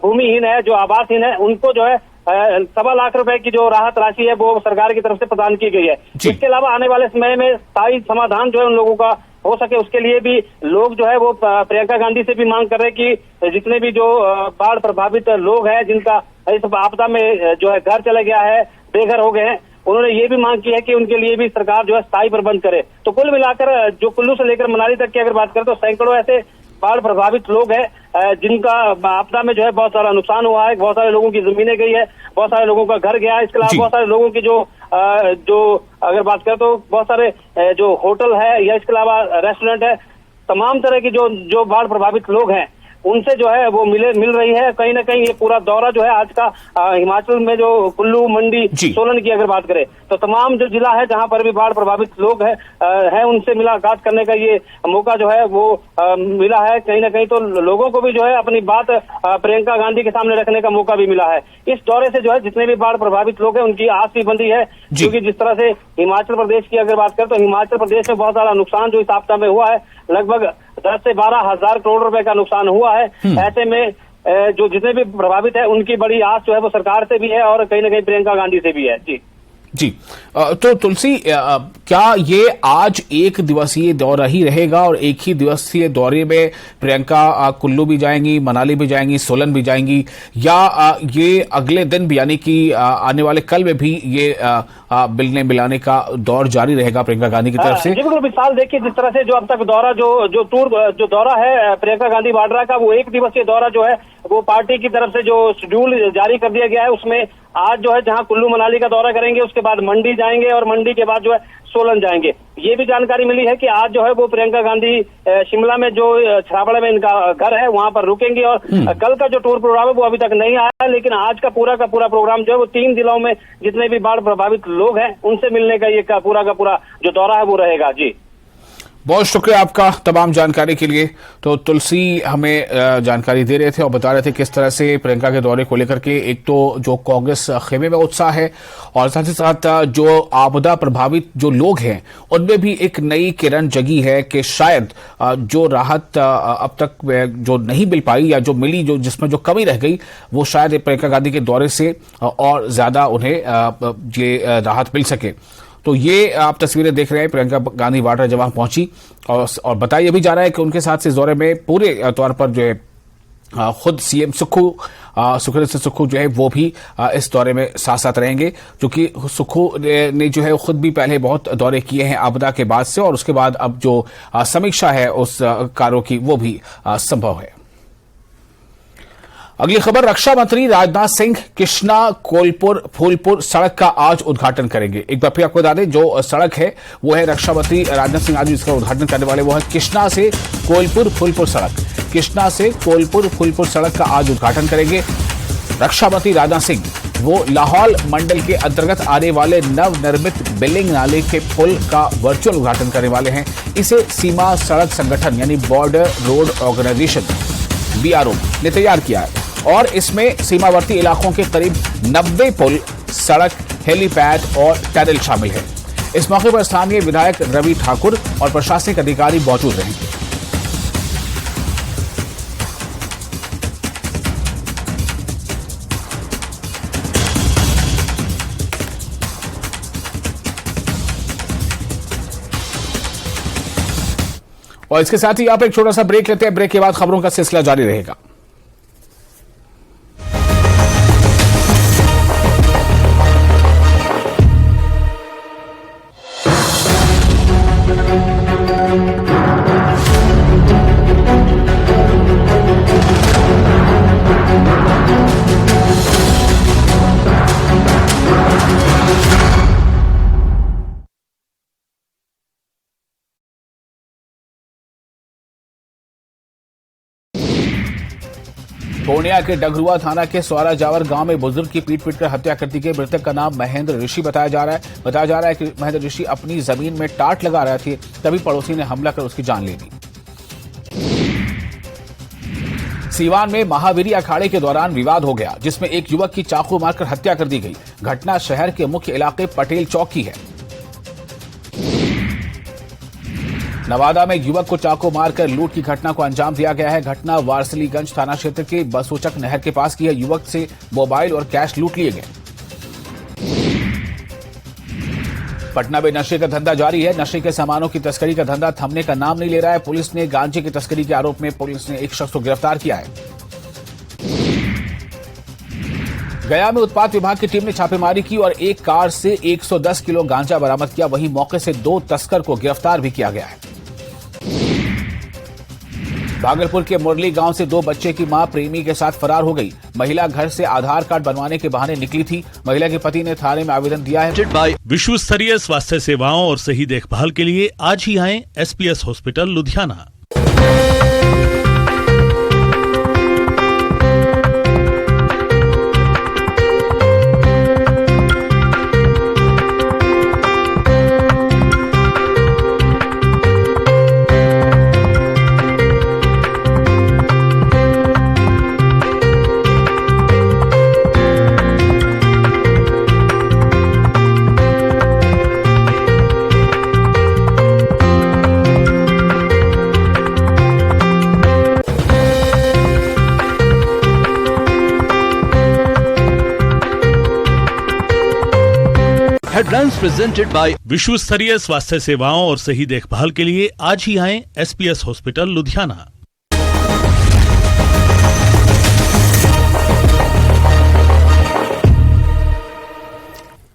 भूमिहीन है, जो आवासहीन है, उनको जो है 1.25 लाख रुपए की जो राहत राशि है वो सरकार की तरफ से प्रदान की गई है। इसके अलावा आने वाले समय में स्थायी समाधान जो है उन लोगों का हो सके, उसके लिए भी लोग जो है वो प्रियंका गांधी से भी मांग कर रहे हैं कि जितने भी जो बाढ़ प्रभावित लोग हैं जिनका इस आपदा में जो है घर चला गया है, बेघर हो गए हैं, उन्होंने ये भी मांग की है कि उनके लिए भी सरकार जो है स्थायी प्रबंध करे। तो कुल मिलाकर जो कुल्लू से लेकर मनाली तक की अगर बात करें तो सैकड़ों ऐसे बाढ़ प्रभावित लोग हैं जिनका आपदा में जो है बहुत सारा नुकसान हुआ है, बहुत सारे लोगों की जमीनें गई है, बहुत सारे लोगों का घर गया है। इसके अलावा बहुत सारे लोगों की जो अगर बात करें तो बहुत सारे जो होटल है या इसके अलावा रेस्टोरेंट है, तमाम तरह की जो बाढ़ प्रभावित लोग हैं उनसे जो है वो मिल रही है। कहीं ना कहीं ये पूरा दौरा जो है आज का हिमाचल में जो कुल्लू, मंडी, सोलन की अगर बात करें तो तमाम जो जिला है जहां पर भी बाढ़ प्रभावित लोग हैं उनसे मुलाकात करने का ये मौका जो है वो मिला है। कहीं ना कहीं तो लोगों को भी जो है अपनी बात प्रियंका गांधी के सामने रखने का मौका भी मिला है। इस दौरे से जो है जितने भी बाढ़ प्रभावित लोग हैं उनकी आस भी बंधी है, क्योंकि जिस तरह से हिमाचल प्रदेश की अगर बात करें तो हिमाचल प्रदेश में बहुत सारा नुकसान जो इस आपदा में हुआ है, लगभग 10 से 12 हजार करोड़ रुपए का नुकसान हुआ है। ऐसे में जो जितने भी प्रभावित है उनकी बड़ी आस जो है वो सरकार से भी है और कहीं ना कहीं प्रियंका गांधी से भी है। जी तो तुलसी, क्या ये आज एक दिवसीय दौरा ही रहेगा और एक ही दिवसीय दौरे में प्रियंका कुल्लू भी जाएंगी, मनाली भी जाएंगी, सोलन भी जाएंगी, या ये अगले दिन भी यानी कि आने वाले कल में भी ये मिलने मिलाने का दौर जारी रहेगा प्रियंका गांधी की तरफ से? बिल्कुल विशाल, देखिए जिस तरह से जो अब तक दौरा जो दौरा है प्रियंका गांधी वाड्रा का, वो एक दिवसीय दौरा जो है वो पार्टी की तरफ से जो शेड्यूल जारी कर दिया गया है उसमें आज जो है जहां कुल्लू मनाली का दौरा करेंगे, उसके बाद मंडी जाएंगे और मंडी के बाद जो है सोलन जाएंगे। ये भी जानकारी मिली है कि आज जो है वो प्रियंका गांधी शिमला में जो छाबड़ा में इनका घर है वहां पर रुकेंगे, और कल का जो टूर प्रोग्राम है वो अभी तक नहीं आया है, लेकिन आज का पूरा प्रोग्राम जो है वो 3 जिलों में जितने भी बाढ़ प्रभावित लोग हैं उनसे मिलने का ये पूरा जो दौरा है वो रहेगा। जी बहुत शुक्रिया आपका तमाम जानकारी के लिए। तो तुलसी हमें जानकारी दे रहे थे और बता रहे थे किस तरह से प्रियंका के दौरे को लेकर के एक तो जो कांग्रेस खेमे में उत्साह है और साथ ही साथ जो आपदा प्रभावित जो लोग हैं उनमें भी एक नई किरण जगी है कि शायद जो राहत अब तक जो नहीं मिल पाई या जो मिली, जो जिसमें जो कमी रह गई, वो शायद प्रियंका गांधी के दौरे से और ज्यादा उन्हें ये राहत मिल सके। तो ये आप तस्वीरें देख रहे हैं प्रियंका गांधी वाड्रा जब वहां पहुंची, और बताया भी जा रहा है कि उनके साथ इस दौरे में पूरे तौर पर जो है खुद सीएम सुखविंदर सुक्खू जो है वो भी इस दौरे में साथ साथ रहेंगे, क्योंकि सुक्खू ने जो है खुद भी पहले बहुत दौरे किए हैं आपदा के बाद से, और उसके बाद अब जो समीक्षा है उस कार्यों की वो भी संभव है। अगली खबर, रक्षा मंत्री राजनाथ सिंह कृष्णा कोलपुर फूलपुर सड़क का आज उद्घाटन करेंगे। एक बार फिर आपको बता दें, जो सड़क है वो है रक्षा मंत्री राजनाथ सिंह आज इसका उद्घाटन करने वाले, वो है कृष्णा से कोलपुर फूलपुर सड़क। कृष्णा से कोलपुर फूलपुर सड़क का आज उद्घाटन करेंगे रक्षा मंत्री राजनाथ सिंह। वो लाहौल मंडल के अंतर्गत आने वाले नवनिर्मित बिलिंग नाले के पुल का वर्चुअल उद्घाटन करने वाले हैं। इसे सीमा सड़क संगठन यानी बॉर्डर रोड ऑर्गेनाइजेशन BRO ने तैयार किया है और इसमें सीमावर्ती इलाकों के करीब 90 पुल, सड़क, हेलीपैड और टनल शामिल है। इस मौके पर स्थानीय विधायक रवि ठाकुर और प्रशासनिक अधिकारी मौजूद रहेंगे। और इसके साथ ही आप एक छोटा सा ब्रेक लेते हैं। ब्रेक के बाद खबरों का सिलसिला जारी रहेगा। पूर्णिया के डगरुआ थाना के स्वारा जावर गांव में बुजुर्ग की पीट-पीट कर हत्या कर दी गई। मृतक का नाम महेंद्र ऋषि बताया जा रहा है कि महेंद्र ऋषि अपनी जमीन में टाट लगा रहे थे, तभी पड़ोसी ने हमला कर उसकी जान ले ली। सीवान में महावीरी अखाड़े के दौरान विवाद हो गया, जिसमें एक युवक की चाकू मारकर हत्या कर दी गई। घटना शहर के मुख्य इलाके पटेल चौक की है। नवादा में युवक को चाकू मारकर लूट की घटना को अंजाम दिया गया है। घटना वारसलीगंज थाना क्षेत्र के बसोचक नहर के पास की है। युवक से मोबाइल और कैश लूट लिए गए। पटना में नशे का धंधा जारी है। नशे के सामानों की तस्करी का धंधा थमने का नाम नहीं ले रहा है। पुलिस ने गांजे की तस्करी के आरोप में पुलिस ने एक शख्स को गिरफ्तार किया है। गया में उत्पाद विभाग की टीम ने छापेमारी की और एक कार से 110 किलो गांजा बरामद किया। वहीं मौके से 2 तस्कर को गिरफ्तार भी किया गया है। भागलपुर के मुरली गांव से 2 बच्चे की मां प्रेमी के साथ फरार हो गई। महिला घर से आधार कार्ड बनवाने के बहाने निकली थी। महिला के पति ने थाने में आवेदन दिया है। विश्व स्तरीय स्वास्थ्य सेवाओं और सही देखभाल के लिए आज ही आएं SPS hospital Ludhiana. Headlines presented by विश्व स्तरीय स्वास्थ्य सेवाओं और सही देखभाल के लिए आज ही आएं SPS हॉस्पिटल लुधियाना।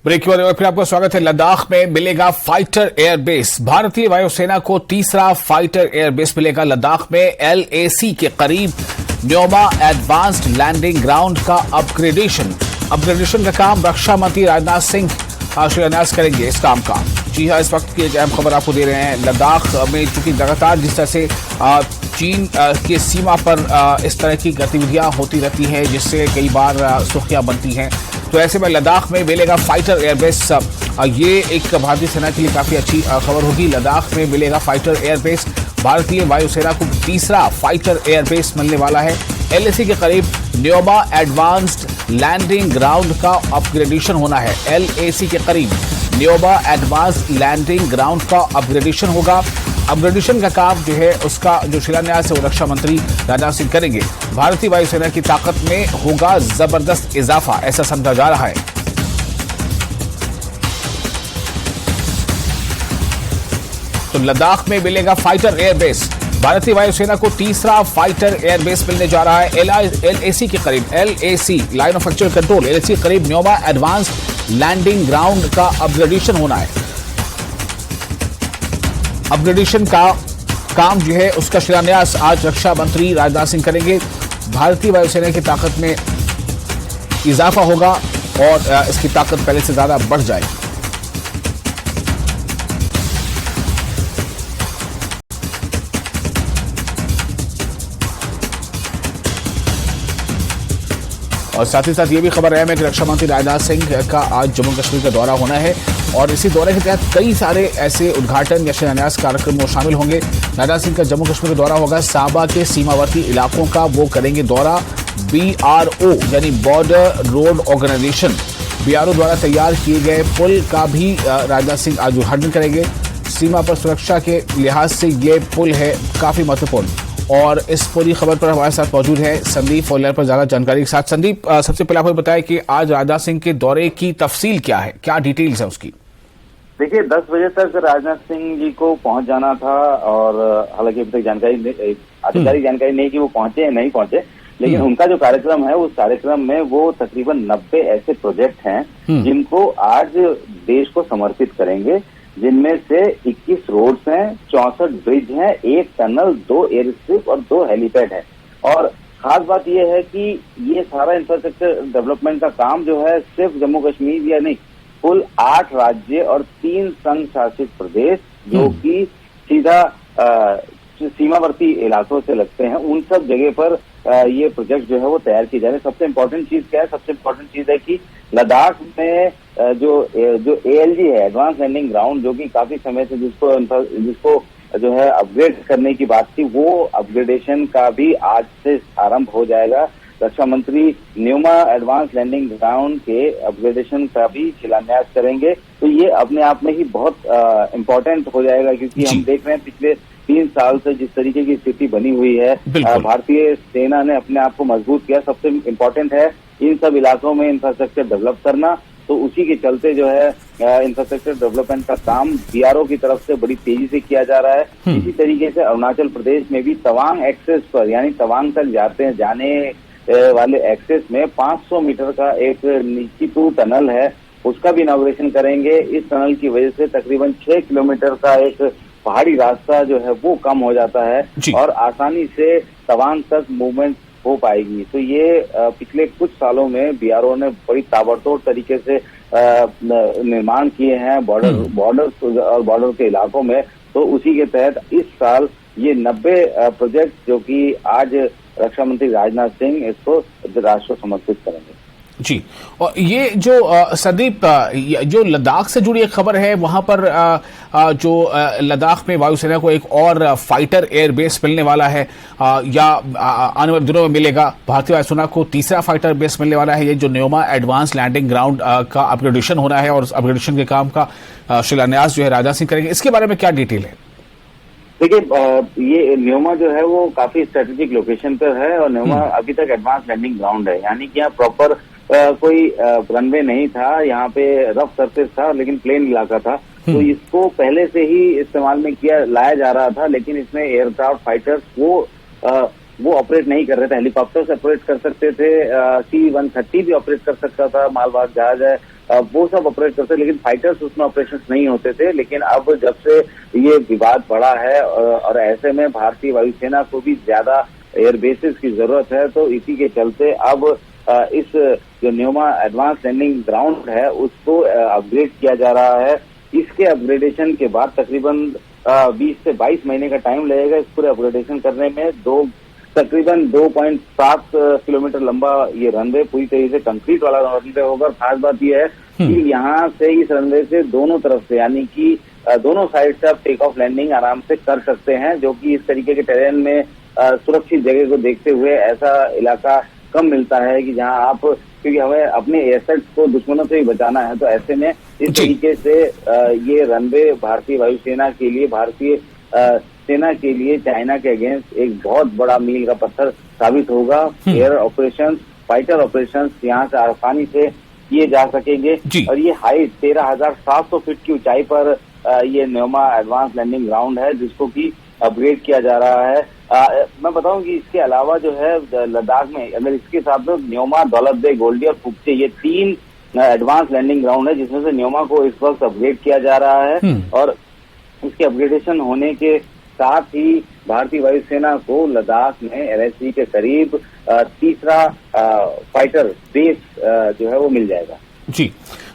ब्रेक के बाद फिर आपका स्वागत है। लद्दाख में मिलेगा फाइटर एयरबेस। भारतीय वायुसेना को तीसरा फाइटर एयरबेस मिलेगा। लद्दाख में LAC के करीब न्योमा एडवांस्ड लैंडिंग ग्राउंड का अपग्रेडेशन का काम रक्षा मंत्री राजनाथ सिंह शिलान्यास करेंगे इस काम का। जी हाँ, इस वक्त की एक अहम खबर आपको दे रहे हैं। लद्दाख में चूंकि लगातार जिस तरह से चीन के सीमा पर इस तरह की गतिविधियां होती रहती हैं, जिससे कई बार सुर्खियां बनती हैं, तो ऐसे में लद्दाख में मिलेगा फाइटर एयरबेस। ये एक भारतीय सेना के लिए काफी अच्छी खबर होगी। लद्दाख में मिलेगा फाइटर एयरबेस। भारतीय वायुसेना को तीसरा फाइटर एयरबेस मिलने वाला है। LAC के करीब न्योमा एडवांस्ड लैंडिंग ग्राउंड का अपग्रेडेशन होना है। LAC के करीब न्योमा एडवांस्ड लैंडिंग ग्राउंड का अपग्रेडेशन होगा। अपग्रेडेशन का काम जो है उसका जो शिलान्यास है वो रक्षा मंत्री राजनाथ सिंह करेंगे। भारतीय वायुसेना की ताकत में होगा जबरदस्त इजाफा, ऐसा समझा जा रहा है। तो लद्दाख में मिलेगा फाइटर एयरबेस। भारतीय वायुसेना को तीसरा फाइटर एयरबेस मिलने जा रहा है। LAC के करीब LAC line of actual control LAC के करीब न्योमा एडवांस्ड लैंडिंग ग्राउंड का अपग्रेडेशन होना है। अपग्रेडेशन का काम जो है उसका शिलान्यास आज रक्षा मंत्री राजनाथ सिंह करेंगे। भारतीय वायुसेना की ताकत में इजाफा होगा और इसकी ताकत पहले से ज्यादा बढ़ जाएगी। और साथ ही साथ ये भी खबर है कि रक्षा मंत्री राजनाथ सिंह का आज जम्मू कश्मीर का दौरा होना है और इसी दौरे के तहत कई सारे ऐसे उद्घाटन या शिलान्यास कार्यक्रम में शामिल होंगे। राजनाथ सिंह का जम्मू कश्मीर का दौरा होगा, साबा के सीमावर्ती इलाकों का वो करेंगे दौरा। BRO यानी बॉर्डर रोड ऑर्गेनाइजेशन BRO द्वारा तैयार किए गए पुल का भी राजनाथ सिंह आज उद्घाटन करेंगे। सीमा पर सुरक्षा के लिहाज से ये पुल है काफी महत्वपूर्ण और इस पूरी खबर पर हमारे साथ मौजूद है संदीप फॉलोअर पर ज्यादा जानकारी के साथ। संदीप, सबसे पहले आपको बताया कि आज राजनाथ सिंह के दौरे की तफसील क्या है, क्या डिटेल्स है उसकी? देखिए 10 बजे तक राजनाथ सिंह जी को पहुंच जाना था और हालांकि अभी तक आधिकारिक जानकारी नहीं कि वो पहुंचे या नहीं पहुंचे, लेकिन उनका जो कार्यक्रम है उस कार्यक्रम में वो तकरीबन 90 ऐसे प्रोजेक्ट हैं जिनको आज देश को समर्पित करेंगे, जिनमें से 21 रोड्स हैं, 64 ब्रिज हैं, 1 टनल, 2 एयर स्ट्रिप और 2 हेलीपैड है। और खास बात यह है कि ये सारा इंफ्रास्ट्रक्चर डेवलपमेंट का काम जो है सिर्फ जम्मू कश्मीर या नहीं, कुल 8 राज्य और 3 संघ शासित प्रदेश जो कि सीधा सीमावर्ती इलाकों से लगते हैं, उन सब जगह पर ये प्रोजेक्ट जो है वो तैयार किए जा रहे हैं। सबसे इम्पोर्टेंट चीज क्या है? सबसे इम्पोर्टेंट चीज है कि लद्दाख में जो ALG है, एडवांस लैंडिंग ग्राउंड, जो कि काफी समय से जिसको जो है अपग्रेड करने की बात थी, वो अपग्रेडेशन का भी आज से आरंभ हो जाएगा। रक्षा मंत्री न्यूमा एडवांस लैंडिंग ग्राउंड के अपग्रेडेशन का भी शिलान्यास करेंगे। तो ये अपने आप में ही बहुत इम्पोर्टेंट हो जाएगा, क्योंकि हम देख रहे हैं पिछले 3 साल से जिस तरीके की स्थिति बनी हुई है, भारतीय सेना ने अपने आप को मजबूत किया। सबसे इम्पोर्टेंट है इन सब इलाकों में इंफ्रास्ट्रक्चर डेवलप करना, तो उसी के चलते जो है इंफ्रास्ट्रक्चर डेवलपमेंट का काम BRO की तरफ से बड़ी तेजी से किया जा रहा है। इसी तरीके से अरुणाचल प्रदेश में भी तवांग एक्सेस पर, यानी तवांग तक जाने वाले एक्सेस में 500 मीटर का एक नीची 2 टनल है, उसका भी इनॉग्रेशन करेंगे। इस टनल की वजह से तकरीबन 6 किलोमीटर का एक पहाड़ी रास्ता जो है वो कम हो जाता है और आसानी से तवांग तक मूवमेंट हो पाएगी। तो ये पिछले कुछ सालों में BRO ने बड़ी ताबड़तोड़ तरीके से निर्माण किए हैं बॉर्डर के इलाकों में। तो उसी के तहत इस साल ये 90 प्रोजेक्ट जो कि आज रक्षा मंत्री राजनाथ सिंह इसको राष्ट्र को समर्पित करेंगे। जी, और ये जो संदीप, जो लद्दाख से जुड़ी एक खबर है, वहां पर जो लद्दाख में वायुसेना को एक और फाइटर एयरबेस मिलने वाला है या आने वाले दिनों में मिलेगा। भारतीय वायुसेना को तीसरा फाइटर बेस मिलने वाला है। ये जो न्योमा एडवांस लैंडिंग ग्राउंड का अपग्रेडेशन होना है और उस अपग्रेडेशन के काम का शिलान्यास जो है राजनाथ सिंह करेंगे। इसके बारे में क्या डिटेल है? देखिए, ये न्योमा जो है वो काफी स्ट्रेटेजिक लोकेशन पर है और न्योमा अभी तक एडवांस लैंडिंग ग्राउंड है, यानी कि यहाँ प्रॉपर कोई रनवे नहीं था, यहाँ पे रफ सरफेस था लेकिन प्लेन इलाका था। तो इसको पहले से ही इस्तेमाल में लाया जा रहा था, लेकिन इसमें एयरक्राफ्ट फाइटर्स वो ऑपरेट नहीं कर रहे थे। हेलीकॉप्टर्स ऑपरेट कर सकते थे, C-130 भी ऑपरेट कर सकता था, मालवाहक जहाज है वो सब ऑपरेट करते, लेकिन फाइटर्स उसमें ऑपरेशन नहीं होते थे। लेकिन अब जब से ये विवाद बढ़ा है और ऐसे में भारतीय वायुसेना को भी ज्यादा एयरबेसेस की जरूरत है, तो इसी के चलते अब इस जो न्योमा एडवांस लैंडिंग ग्राउंड है उसको अपग्रेड किया जा रहा है। इसके अपग्रेडेशन के बाद तकरीबन 20 से 22 महीने का टाइम लगेगा इस पूरे अपग्रेडेशन करने में। तकरीबन 2.7 किलोमीटर लंबा ये रनवे पूरी तरीके से कंक्रीट वाला रनवे होगा। खास बात यह है कि यहाँ से इस रनवे से दोनों तरफ से, यानी कि दोनों साइड से आप टेक ऑफ लैंडिंग आराम से कर सकते हैं, जो कि इस तरीके के टेरेन में सुरक्षित जगह को देखते हुए ऐसा इलाका कम मिलता है कि जहां आप, क्योंकि हमें अपने एयरसेट्स को दुश्मनों से ही बचाना है, तो ऐसे में इस तरीके से ये रनवे भारतीय वायुसेना के लिए, भारतीय सेना के लिए चाइना के अगेंस्ट एक बहुत बड़ा मील का पत्थर साबित होगा। एयर ऑपरेशंस, फाइटर ऑपरेशंस यहाँ से आसानी से किए जा सकेंगे। और ये हाइट 13,700 फीट की ऊंचाई पर ये न्योमा एडवांस लैंडिंग ग्राउंड है, जिसको कि अपग्रेड किया जा रहा है। मैं बताऊं कि इसके अलावा जो है लद्दाख में, अगर इसके साथ में न्योमा, दौलत बेग, गोल्डी और फुक्चे, ये 3 एडवांस लैंडिंग ग्राउंड है, जिसमें से न्योमा को इस वक्त अपग्रेड किया जा रहा है। और इसके अपग्रेडेशन होने के साथ ही भारतीय वायुसेना को लद्दाख में LAC के करीब तीसरा फाइटर बेस जो है वो मिल जाएगा। जी,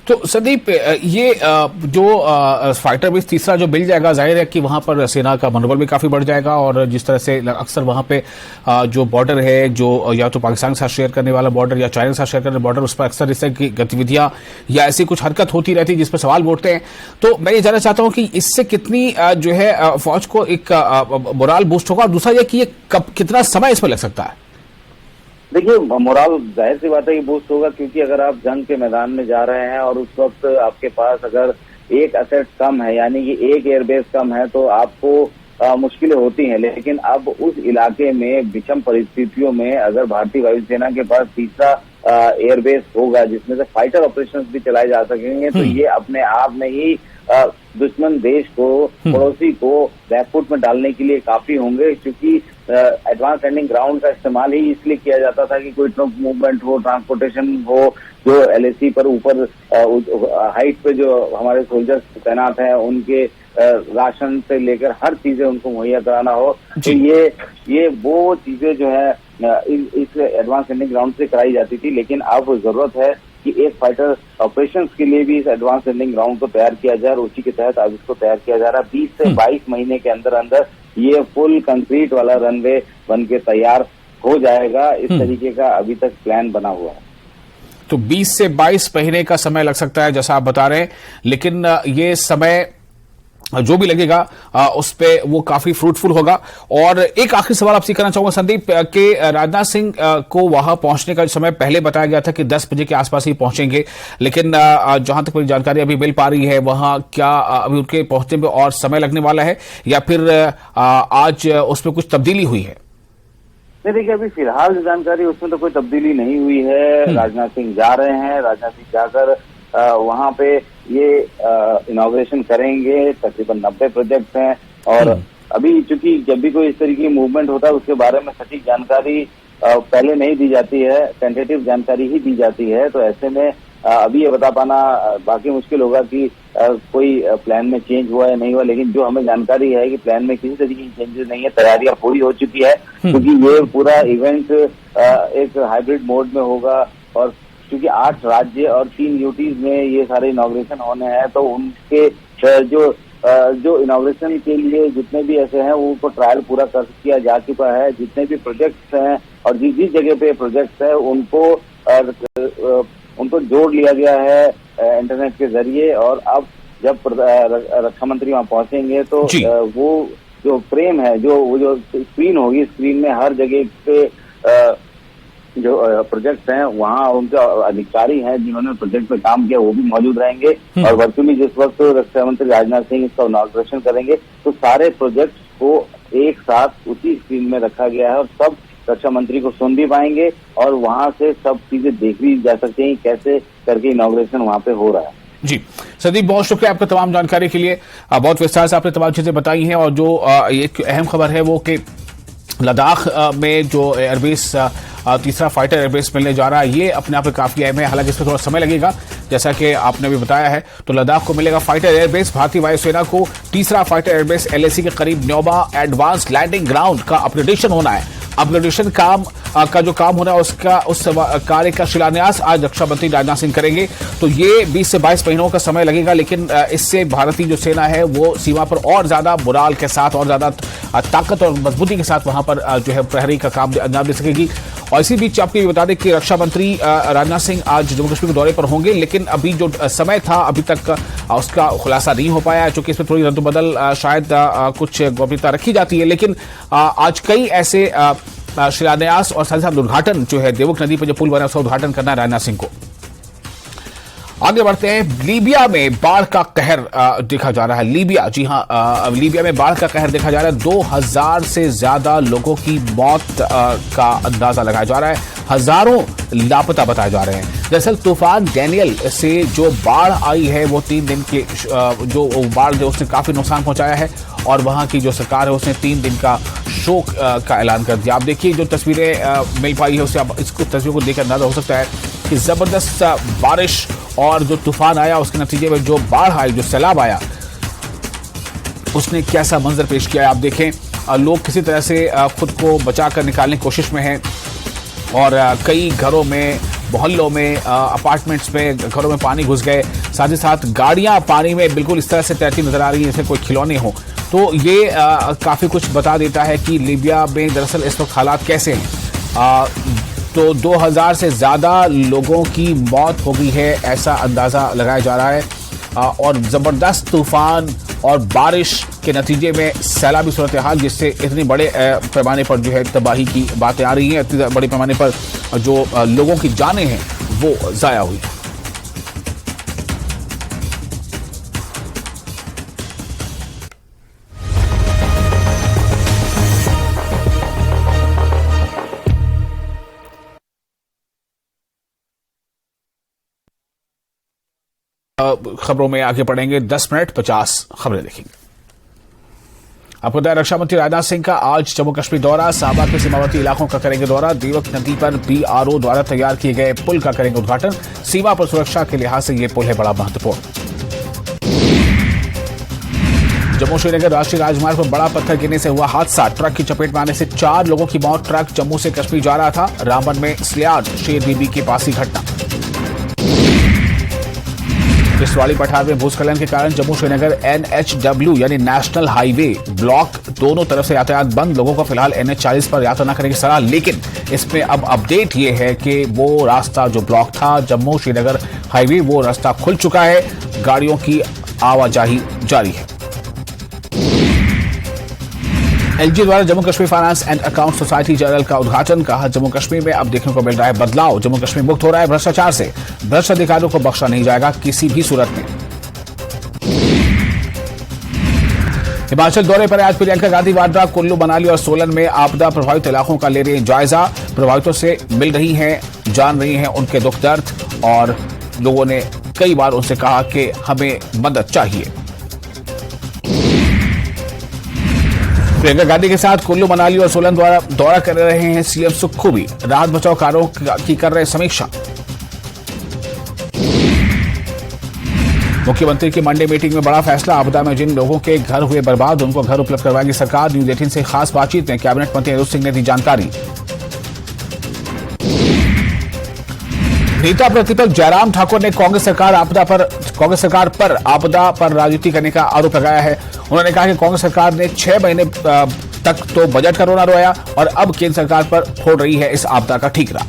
तो संदीप, ये जो फाइटर बेस तीसरा जो मिल जाएगा, जाहिर है कि वहां पर सेना का मनोबल भी काफी बढ़ जाएगा और जिस तरह से अक्सर वहां पे जो बॉर्डर है, जो या तो पाकिस्तान के साथ शेयर करने वाला बॉर्डर या चाइना के साथ शेयर करने बॉर्डर, उस पर अक्सर इस तरह की गतिविधियां या ऐसी कुछ हरकत होती रहती है जिस पर सवाल उठते हैं। तो मैं ये जानना चाहता हूं कि इससे कितनी जो है फौज को एक मोराल बूस्ट होगा, और दूसरा ये कि ये कितना समय इसमें लग सकता है? देखिए, मोराल जाहिर सी बात है कि बूस्ट होगा, क्योंकि अगर आप जंग के मैदान में जा रहे हैं और उस वक्त आपके पास अगर एक असेट कम है, यानी कि एक एयरबेस कम है, तो आपको मुश्किलें होती हैं। लेकिन अब उस इलाके में विषम परिस्थितियों में अगर भारतीय वायुसेना के पास तीसरा एयरबेस होगा जिसमें से फाइटर ऑपरेशंस भी चलाए जा सकेंगे, तो ये अपने आप में ही दुश्मन देश को, पड़ोसी को बैकफुट में डालने के लिए काफी होंगे। क्योंकि एडवांस लैंडिंग ग्राउंड का इस्तेमाल ही इसलिए किया जाता था कि कोई ट्रक मूवमेंट हो, ट्रांसपोर्टेशन हो, जो LAC पर ऊपर हाइट पे जो हमारे सोल्जर्स तैनात हैं उनके राशन से लेकर हर चीजें उनको मुहैया कराना हो। तो ये वो चीजें जो है इस एडवांस लैंडिंग ग्राउंड से कराई जाती थी। लेकिन अब जरूरत है कि एक फाइटर ऑपरेशंस के लिए भी इस एडवांस लैंडिंग ग्राउंड को तैयार किया जाए, और उसी के तहत अब इसको तैयार किया जा रहा है। 20 से 22 महीने के अंदर अंदर ये फुल कंक्रीट वाला रनवे बन के तैयार हो जाएगा। इस तरीके का अभी तक प्लान बना हुआ है। तो 20 से 22 महीने का समय लग सकता है जैसा आप बता रहे हैं, लेकिन ये समय जो भी लगेगा उस पे वो काफी फ्रूटफुल होगा। और एक आखिरी सवाल आपसे करना चाहूंगा संदीप, के राजनाथ सिंह को वहां पहुंचने का समय पहले बताया गया था कि 10 बजे के आसपास ही पहुंचेंगे, लेकिन जहां तक मेरी जानकारी अभी मिल पा रही है, वहां क्या अभी उनके पहुंचने में और समय लगने वाला है या फिर आज उसमें कुछ तब्दीली हुई है? नहीं, देखिए, अभी फिलहाल जो जानकारी उसमें तो कोई तब्दीली नहीं हुई है। राजनाथ सिंह जा रहे हैं, राजनाथ सिंह जाकर वहां पे ये इनॉग्रेशन करेंगे। तकरीबन 90 प्रोजेक्ट हैं, और अभी चूंकि जब भी कोई इस तरीके की मूवमेंट होता है उसके बारे में सटीक जानकारी पहले नहीं दी जाती है, टेंटेटिव जानकारी ही दी जाती है। तो ऐसे में अभी ये बता पाना बाकी मुश्किल होगा कि कोई प्लान में चेंज हुआ या नहीं हुआ। लेकिन जो हमें जानकारी है कि प्लान में किसी तरीके की चेंजेस नहीं है, तैयारियां पूरी हो चुकी है, क्योंकि ये पूरा इवेंट एक हाइब्रिड मोड में होगा। और क्योंकि 8 राज्य और 3 यूटीज में ये सारे इनॉग्रेशन होने हैं, तो उनके जो इनॉग्रेशन के लिए जितने भी ऐसे हैं उनको ट्रायल पूरा कर किया जा चुका है। जितने भी प्रोजेक्ट्स हैं और जिस जगह पे प्रोजेक्ट्स है उनको जोड़ लिया गया है इंटरनेट के जरिए। और अब जब रक्षा मंत्री वहां पहुंचेंगे तो वो जो फ्रेम है, जो स्क्रीन होगी, स्क्रीन में हर जगह पे जो प्रोजेक्ट्स हैं वहाँ उनके अधिकारी हैं जिन्होंने प्रोजेक्ट पे काम किया वो भी मौजूद रहेंगे। और वर्चुअली जिस वक्त रक्षा मंत्री राजनाथ सिंह इसका इनॉग्रेशन करेंगे तो सारे प्रोजेक्ट्स को एक साथ उसी स्क्रीन में रखा गया है, और सब रक्षा मंत्री को सुन भी पाएंगे और वहां से सब चीजें देख भी जा सकते हैं कैसे करके इनॉग्रेशन वहां पे हो रहा है। जी संदीप, बहुत शुक्रिया आपका तमाम जानकारी के लिए। बहुत विस्तार से आपने तमाम चीजें बताई हैं। और जो एक अहम खबर है वो कि लद्दाख में जो एयरबेस तीसरा फाइटर एयरबेस मिलने जा रहा है, ये अपने आप में काफी अहम है। हालांकि इसमें थोड़ा समय लगेगा, जैसा कि आपने भी बताया है। तो लद्दाख को मिलेगा फाइटर एयरबेस। भारतीय वायुसेना को तीसरा फाइटर एयरबेस LAC के करीब न्योबा एडवांस लैंडिंग ग्राउंड का अपग्रेडेशन होना है। अपग्रेडेशन काम का जो काम होना है उस कार्य का शिलान्यास आज रक्षा मंत्री राजनाथ सिंह करेंगे। तो ये 20 से 22 महीनों का समय लगेगा, लेकिन इससे भारतीय जो सेना है वो सीमा पर और ज्यादा मोराल के साथ और ज्यादा ताकत और मजबूती के साथ वहां पर जो है प्रहरी का काम अंजाम दे सकेगी। और इसी बीच आपको ये बता दें कि रक्षा मंत्री राजनाथ सिंह आज जम्मू कश्मीर के दौरे पर होंगे, लेकिन अभी जो समय था अभी तक उसका खुलासा नहीं हो पाया, चूंकि इसमें थोड़ी रद्दबदल शायद कुछ गोपनीयता रखी जाती है। लेकिन आज कई ऐसे शिलान्यास और साथ ही साथ उद्घाटन जो है देवुक नदी पर जो पुल बना है उसका उद्घाटन करना है राजनाथ सिंह को। आगे बढ़ते हैं। लीबिया में बाढ़ का कहर देखा जा रहा है। लीबिया, जी हां, लीबिया में बाढ़ का कहर देखा जा रहा है। 2000 से ज्यादा लोगों की मौत का अंदाजा लगाया जा रहा है। हजारों लापता बताए जा रहे हैं। दरअसल तूफान डैनियल से जो बाढ़ आई है वो 3 दिन के जो बाढ़ जो उसने काफी नुकसान पहुंचाया है, और वहां की जो सरकार है उसने 3 दिन का शोक का ऐलान कर दिया। आप देखिए जो तस्वीरें मिल पाई है उससे आप इसको तस्वीरों को देखकर अंदाजा हो सकता है कि जबरदस्त बारिश और जो तूफान आया उसके नतीजे में जो बाढ़ आई, जो सैलाब आया, उसने कैसा मंजर पेश किया है आप देखें। लोग किसी तरह से खुद को बचाकर निकालने की कोशिश में हैं और कई घरों में, मोहल्लों में, अपार्टमेंट्स में, घरों में पानी घुस गए। साथ ही साथ गाड़ियां पानी में बिल्कुल इस तरह से तैरती नजर आ रही है जैसे कोई खिलौने हो। तो ये काफी कुछ बता देता है कि लीबिया में दरअसल इस वक्त हालात कैसे हैं। तो 2000 से ज्यादा लोगों की मौत हो गई है ऐसा अंदाजा लगाया जा रहा है और जबरदस्त तूफान और बारिश के नतीजे में सैलाबी सूरत हाल, जिससे इतने बड़े पैमाने पर जो है तबाही की बातें आ रही हैं, इतने बड़े पैमाने पर जो लोगों की जानें हैं वो जाया हुई हैं। खबरों में आगे बढ़ेंगे। 10 मिनट 50 खबरें देखेंगे। आपको बताया रक्षा मंत्री राजनाथ सिंह का आज जम्मू कश्मीर दौरा, साबा के सीमावर्ती इलाकों का करेंगे दौरा, दीवक नदी पर BRO द्वारा तैयार किए गए पुल का करेंगे उद्घाटन। सीमा पर सुरक्षा के लिहाज से यह पुल है बड़ा महत्वपूर्ण। जम्मू श्रीनगर राष्ट्रीय राजमार्ग पर बड़ा पत्थर गिरने से हुआ हादसा, ट्रक की चपेट में आने से 4 लोगों की मौत। ट्रक जम्मू से कश्मीर जा रहा था। रामबन में स्लियाड शेर बीबी के पास ही घटना। किश्तवाड़ी पठार में भूस्खलन के कारण जम्मू श्रीनगर NHW यानी नेशनल हाईवे ब्लॉक, दोनों तरफ से यातायात बंद। लोगों को फिलहाल NH40 पर यात्रा न करने की सलाह, लेकिन इसमें अब अपडेट ये है कि वो रास्ता जो ब्लॉक था जम्मू श्रीनगर हाईवे, वो रास्ता खुल चुका है, गाड़ियों की आवाजाही जारी है। LG द्वारा Jammu Kashmir finance and account society general का उद्घाटन। कहा जम्मू कश्मीर में अब देखने को मिल रहा है बदलाव, जम्मू कश्मीर मुक्त हो रहा है भ्रष्टाचार से, भ्रष्ट अधिकारियों को बख्शा नहीं जाएगा किसी भी सूरत में। हिमाचल दौरे पर आज प्रियंका गांधी वाड्रा कुल्लू, मनाली और सोलन में आपदा प्रभावित इलाकों का ले रही हैं जायजा। प्रभावितों से मिल रही हैं, जान रही हैं उनके दुख दर्द और लोगों ने कई बार उनसे कहा कि हमें मदद चाहिए। प्रियंका गांधी के साथ कुल्लू, मनाली और सोलन दौरा कर रहे हैं CM सुक्खू भी, राहत बचाव कार्यों की कर रहे समीक्षा। मुख्यमंत्री की मंडे मीटिंग में बड़ा फैसला, आपदा में जिन लोगों के घर हुए बर्बाद उनको घर उपलब्ध करवाएगी सरकार। न्यूज 18 से खास बातचीत में कैबिनेट मंत्री अनिरुद्ध सिंह ने दी जानकारी। नेता प्रतिपक्ष जयराम ठाकुर ने कांग्रेस सरकार पर आपदा पर राजनीति करने का आरोप लगाया है। उन्होंने कहा कि कांग्रेस सरकार ने 6 महीने तक तो बजट का रोना रोया और अब केंद्र सरकार पर फोड़ रही है इस आपदा का ठीकरा।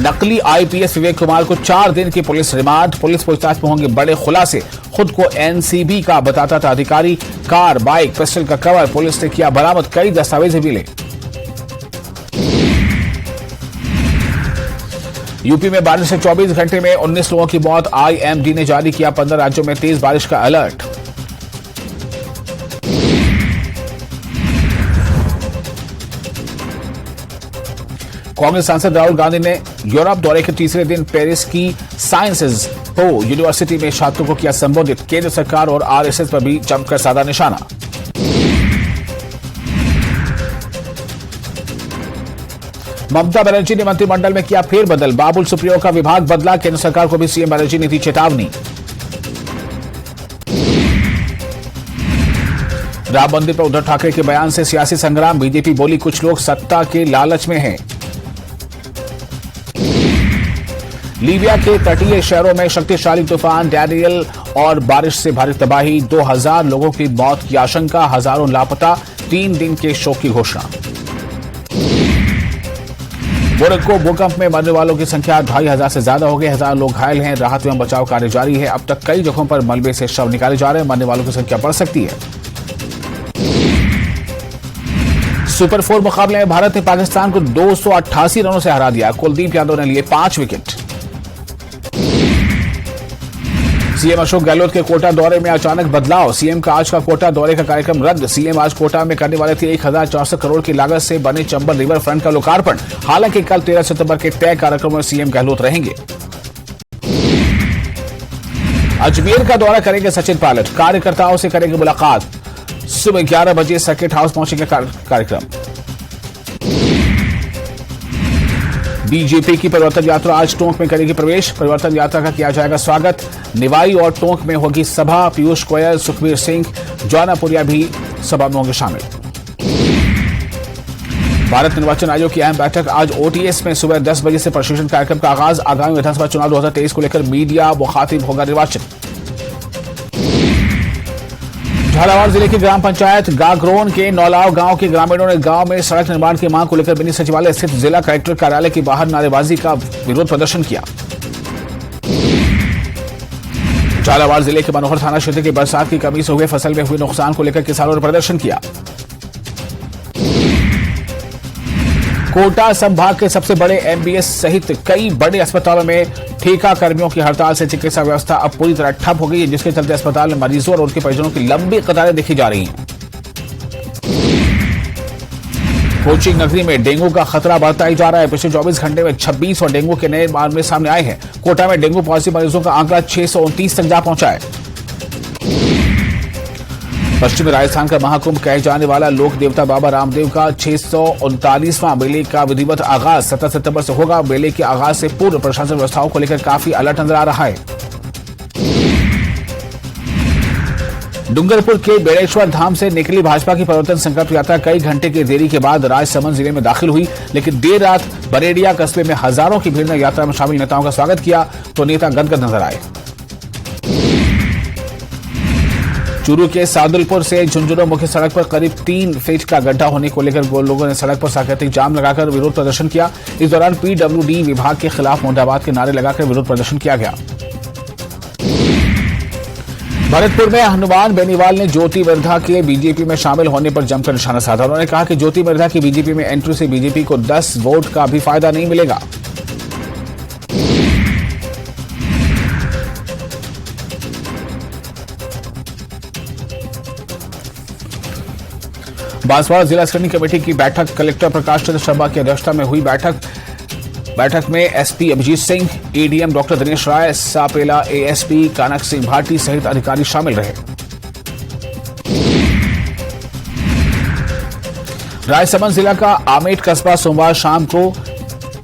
नकली IPS विवेक कुमार को 4 दिन की पुलिस रिमांड, पुलिस पूछताछ में होंगे बड़े खुलासे। खुद को NCB का बताता था अधिकारी, कार, बाइक, पिस्टल का कवर पुलिस ने किया बरामद, कई दस्तावेज मिले। यूपी में बारिश से 24 घंटे में 19 लोगों की मौत। IMD ने जारी किया 15 राज्यों में तेज बारिश का अलर्ट। कांग्रेस सांसद राहुल गांधी ने यूरोप दौरे के तीसरे दिन पेरिस की साइंसेज हो यूनिवर्सिटी में छात्रों को किया संबोधित। केंद्र सरकार और RSS पर भी जमकर साधा निशाना। ममता बनर्जी ने मंत्रिमंडल में किया फेरबदल, बाबुल सुप्रियो का विभाग बदला। केंद्र सरकार को भी CM बनर्जी ने दी चेतावनी। राम मंदिर पर उद्धव ठाकरे के बयान से सियासी संग्राम, बीजेपी बोली कुछ लोग सत्ता के लालच में हैं। लीबिया के तटीय शहरों में शक्तिशाली तूफान डैनियल और बारिश से भारी तबाही, 2000 लोगों की मौत की आशंका, हजारों लापता, 3 दिन के शोक की घोषणा। मोरक्को भूकंप में मरने वालों की संख्या 2500 से ज्यादा हो गई, 1000 लोग घायल हैं। राहत एवं बचाव कार्य जारी है। अब तक कई जगहों पर मलबे से शव निकाले जा रहे हैं, मरने वालों की संख्या बढ़ सकती है। सुपर 4 मुकाबले में भारत ने पाकिस्तान को 288 रनों से हरा दिया। कुलदीप यादव ने लिए 5 विकेट। CM अशोक गहलोत के कोटा दौरे में अचानक बदलाव, CM का आज का कोटा दौरे का कार्यक्रम रद्द। CM आज कोटा में करने वाले थे 1400 करोड़ की लागत से बने चंबल रिवर फ्रंट का लोकार्पण। हालांकि कल 13 सितंबर के तय कार्यक्रम में CM गहलोत रहेंगे। अजमेर का दौरा करेंगे सचिन पायलट, कार्यकर्ताओं से करेंगे मुलाकात। सुबह 11 बजे सर्किट हाउस पहुंचेंगे कार्यक्रम। बीजेपी की परिवर्तन यात्रा आज टोंक में करेगी प्रवेश। परिवर्तन यात्रा का किया जाएगा स्वागत। निवाई और टोंक में होगी सभा। पीयूष गोयल, सुखबीर सिंह, जौनापुरिया भी सभा में होंगे शामिल। भारत निर्वाचन आयोग की अहम बैठक आज ओटीएस में सुबह 10 बजे से प्रशिक्षण कार्यक्रम का आगाज। आगामी विधानसभा चुनाव 2023 को लेकर मीडिया मुखातिब होगा निर्वाचन। झालावाड़ जिले की ग्राम पंचायत गागरोन के नौलाव गांव के ग्रामीणों ने गांव में सड़क निर्माण की मांग को लेकर मिनी सचिवालय स्थित जिला कलेक्टर कार्यालय के बाहर नारेबाजी का विरोध प्रदर्शन किया। झालावाड़ जिले के मनोहर थाना क्षेत्र की बरसात की कमी से हुए फसल में हुए नुकसान को लेकर किसानों ने प्रदर्शन किया। कोटा संभाग के सबसे बड़े एमबीएस सहित कई बड़े अस्पतालों में ठेका कर्मियों की हड़ताल से चिकित्सा व्यवस्था अब पूरी तरह ठप हो गई है, जिसके चलते अस्पताल में मरीजों और उनके परिजनों की लंबी कतारें देखी जा रही हैं। कोचिंग नगरी में डेंगू का खतरा बढ़ता ही जा रहा है। पिछले 24 घंटे में 26 और डेंगू के नए मामले सामने आए हैं। कोटा में डेंगू पॉजिटिव मरीजों का आंकड़ा 629 तक जा पहुंचा है। पश्चिमी राजस्थान का महाकुंभ कहे जाने वाला लोक देवता बाबा रामदेव का 639वां मेले का विधिवत आगाज 17 सितंबर से होगा। मेले के आगाज से पूर्व प्रशासन व्यवस्थाओं को लेकर काफी अलर्ट नजर आ रहा है। डूंगरपुर के बेड़ेश्वर धाम से निकली भाजपा की परिवर्तन संकल्प यात्रा कई घंटे की देरी के बाद राजसमंद जिले में दाखिल हुई, लेकिन देर रात बरेडिया कस्बे में हजारों की भीड़ ने यात्रा में शामिल नेताओं का स्वागत किया तो नेता गदगद नजर आए। चूरू के सादुलपुर से झुंझुनू मुख्य सड़क पर करीब 3 फीट का गड्ढा होने को लेकर लोगों ने सड़क पर सांकेतिक जाम लगाकर विरोध प्रदर्शन किया। इस दौरान पीडब्ल्यूडी विभाग के खिलाफ मुर्दाबाद के नारे लगाकर विरोध प्रदर्शन किया गया। भरतपुर में हनुमान बेनीवाल ने ज्योति मिर्धा के बीजेपी में शामिल होने पर जमकर निशाना साधा। उन्होंने कहा कि ज्योति मिर्धा की बीजेपी में एंट्री से बीजेपी को 10 वोट का भी फायदा नहीं मिलेगा। बांसवाड़ा जिला स्क्रीनिंग कमेटी की बैठक कलेक्टर प्रकाश चंद्र शर्मा की अध्यक्षता में हुई। बैठक में SP Abhijit Singh, ADM doctor Dinesh Rai, सापेला एएसपी कानक सिंह भाटी सहित अधिकारी शामिल रहे। राजसमंद जिला का आमेट कस्बा सोमवार शाम को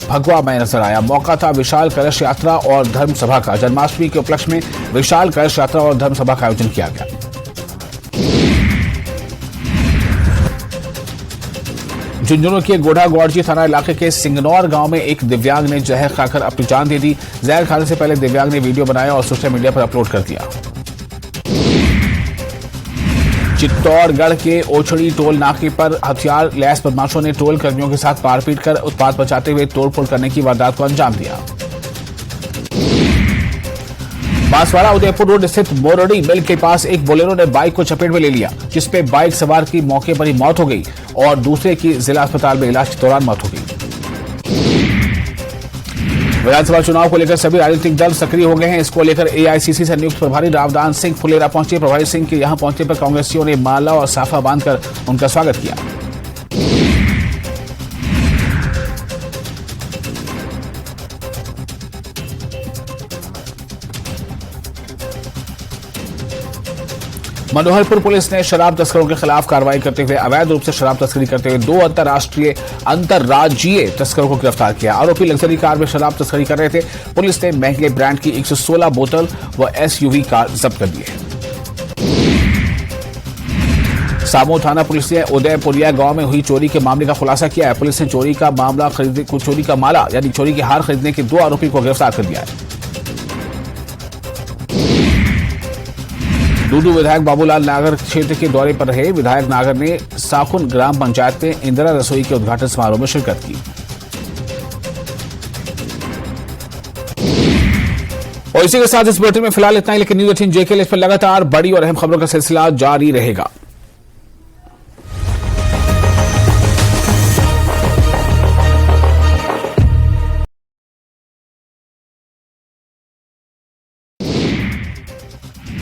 भगवा में नजर आया। मौका था विशाल कलश यात्रा और धर्म सभा का। जन्माष्टमी के उपलक्ष्य में विशाल कलश यात्रा और धर्म सभा का आयोजन किया गया। झुंझुनू के गोढ़ा गौड़जी थाना इलाके के सिंगनौर गांव में एक दिव्यांग ने जहर खाकर अपनी जान दे दी। जहर खाने से पहले दिव्यांग ने वीडियो बनाया और सोशल मीडिया पर अपलोड कर दिया। चित्तौड़गढ़ के ओछड़ी टोल नाके पर हथियार लैस बदमाशों ने टोल कर्मियों के साथ मारपीट कर उत्पात मचाते हुए तोड़फोड़ करने की वारदात को अंजाम दिया। बांसवाड़ा उदयपुर रोड स्थित मोरडी मिल के पास एक बोलेरो ने बाइक को चपेट में ले लिया, जिसपे बाइक सवार की मौके पर ही मौत हो गई और दूसरे की जिला अस्पताल में इलाज के दौरान मौत हो गई। विधानसभा चुनाव को लेकर सभी राजनीतिक दल सक्रिय हो गए हैं। इसको लेकर एआईसीसी से नियुक्त प्रभारी रावदान सिंह फुलेरा पहुंचे। प्रभारी सिंह के यहां पहुंचने पर कांग्रेसियों ने माला और साफा बांधकर उनका स्वागत किया। मनोहरपुर पुलिस ने शराब तस्करों के खिलाफ कार्रवाई करते हुए अवैध रूप से शराब तस्करी करते हुए 2 अंतर्राज्यीय तस्करों को गिरफ्तार किया। आरोपी लग्जरी कार में शराब तस्करी कर रहे थे। पुलिस ने महंगे ब्रांड की 116 बोतल व एसयूवी कार जब्त कर दी है। सामो थाना पुलिस ने उदयपुरिया गांव में हुई चोरी के मामले का खुलासा किया है। पुलिस ने चोरी का माला यानी चोरी की हार खरीदने के 2 आरोपी को गिरफ्तार कर दिया है। डूडू विधायक बाबूलाल नागर क्षेत्र के दौरे पर रहे। विधायक नागर ने साखुन ग्राम पंचायत में इंदिरा रसोई के उद्घाटन समारोह में शिरकत की। और इसी के साथ इस बुलेटिन में फिलहाल इतना ही, लेकिन न्यूज 18 जे के लिए इस पर लगातार बड़ी और अहम खबरों का सिलसिला जारी रहेगा।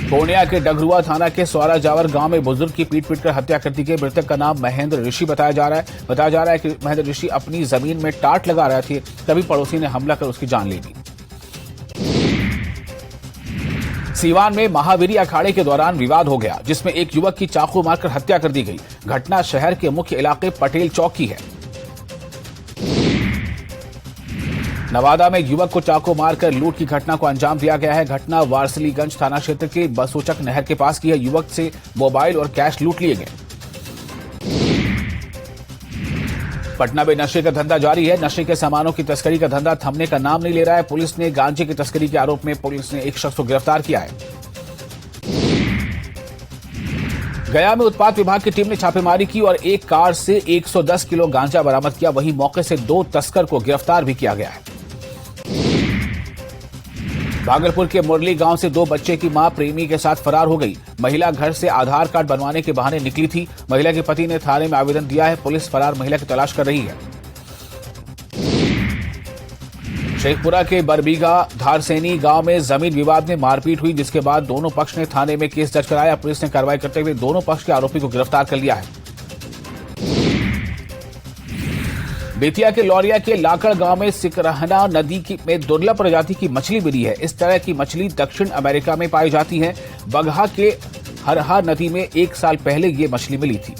पूर्णिया के डगरुआ थाना के सौरा जावर गांव में बुजुर्ग की पीट कर हत्या कर दी गई। मृतक का नाम महेंद्र ऋषि बताया जा रहा है कि महेंद्र ऋषि अपनी जमीन में टाट लगा रहे थे, तभी पड़ोसी ने हमला कर उसकी जान ले ली। सीवान में महावीरी अखाड़े के दौरान विवाद हो गया, जिसमें एक युवक की चाकू मारकर हत्या कर दी गई। घटना शहर के मुख्य इलाके पटेल चौक की है। नवादा में युवक को चाकू मारकर लूट की घटना को अंजाम दिया गया है। घटना वारसलीगंज थाना क्षेत्र के बसोचक नहर के पास की है। युवक से मोबाइल और कैश लूट लिए गए। पटना में नशे का धंधा जारी है। नशे के सामानों की तस्करी का धंधा थमने का नाम नहीं ले रहा है। पुलिस ने गांजे की तस्करी के आरोप में पुलिस ने एक शख्स को गिरफ्तार किया है। गया में उत्पाद विभाग की टीम ने छापेमारी की और एक कार से 110 किलो गांजा बरामद किया। वहीं मौके से 2 तस्कर को गिरफ्तार भी किया गया है। भागलपुर के मुरली गांव से 2 बच्चे की मां प्रेमी के साथ फरार हो गई। महिला घर से आधार कार्ड बनवाने के बहाने निकली थी। महिला के पति ने थाने में आवेदन दिया है। पुलिस फरार महिला की तलाश कर रही है। शेखपुरा के बरबीघा धारसेनी गांव में जमीन विवाद में मारपीट हुई, जिसके बाद दोनों पक्ष ने थाने में केस दर्ज कराया। पुलिस ने कार्रवाई करते हुए दोनों पक्ष के आरोपी को गिरफ्तार कर लिया है। बेतिया के लौरिया के लाकड़ गांव में सिकरहना नदी में दुर्लभ प्रजाति की मछली मिली है। इस तरह की मछली दक्षिण अमेरिका में पाई जाती है। बगहा के हरहा नदी में 1 साल पहले ये मछली मिली थी।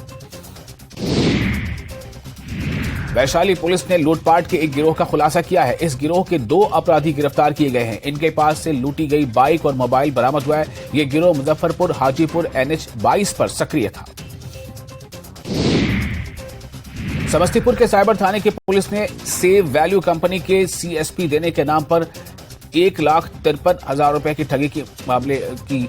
वैशाली पुलिस ने लूटपाट के एक गिरोह का खुलासा किया है। इस गिरोह के 2 अपराधी गिरफ्तार किए गए हैं। इनके पास से लूटी गई बाइक और मोबाइल बरामद हुआ है। ये गिरोह मुजफ्फरपुर हाजीपुर NH 22 पर सक्रिय था। समस्तीपुर के साइबर थाने की पुलिस ने सेव वैल्यू कंपनी के CSP देने के नाम पर 1,53,000 रुपए की ठगी के मामले की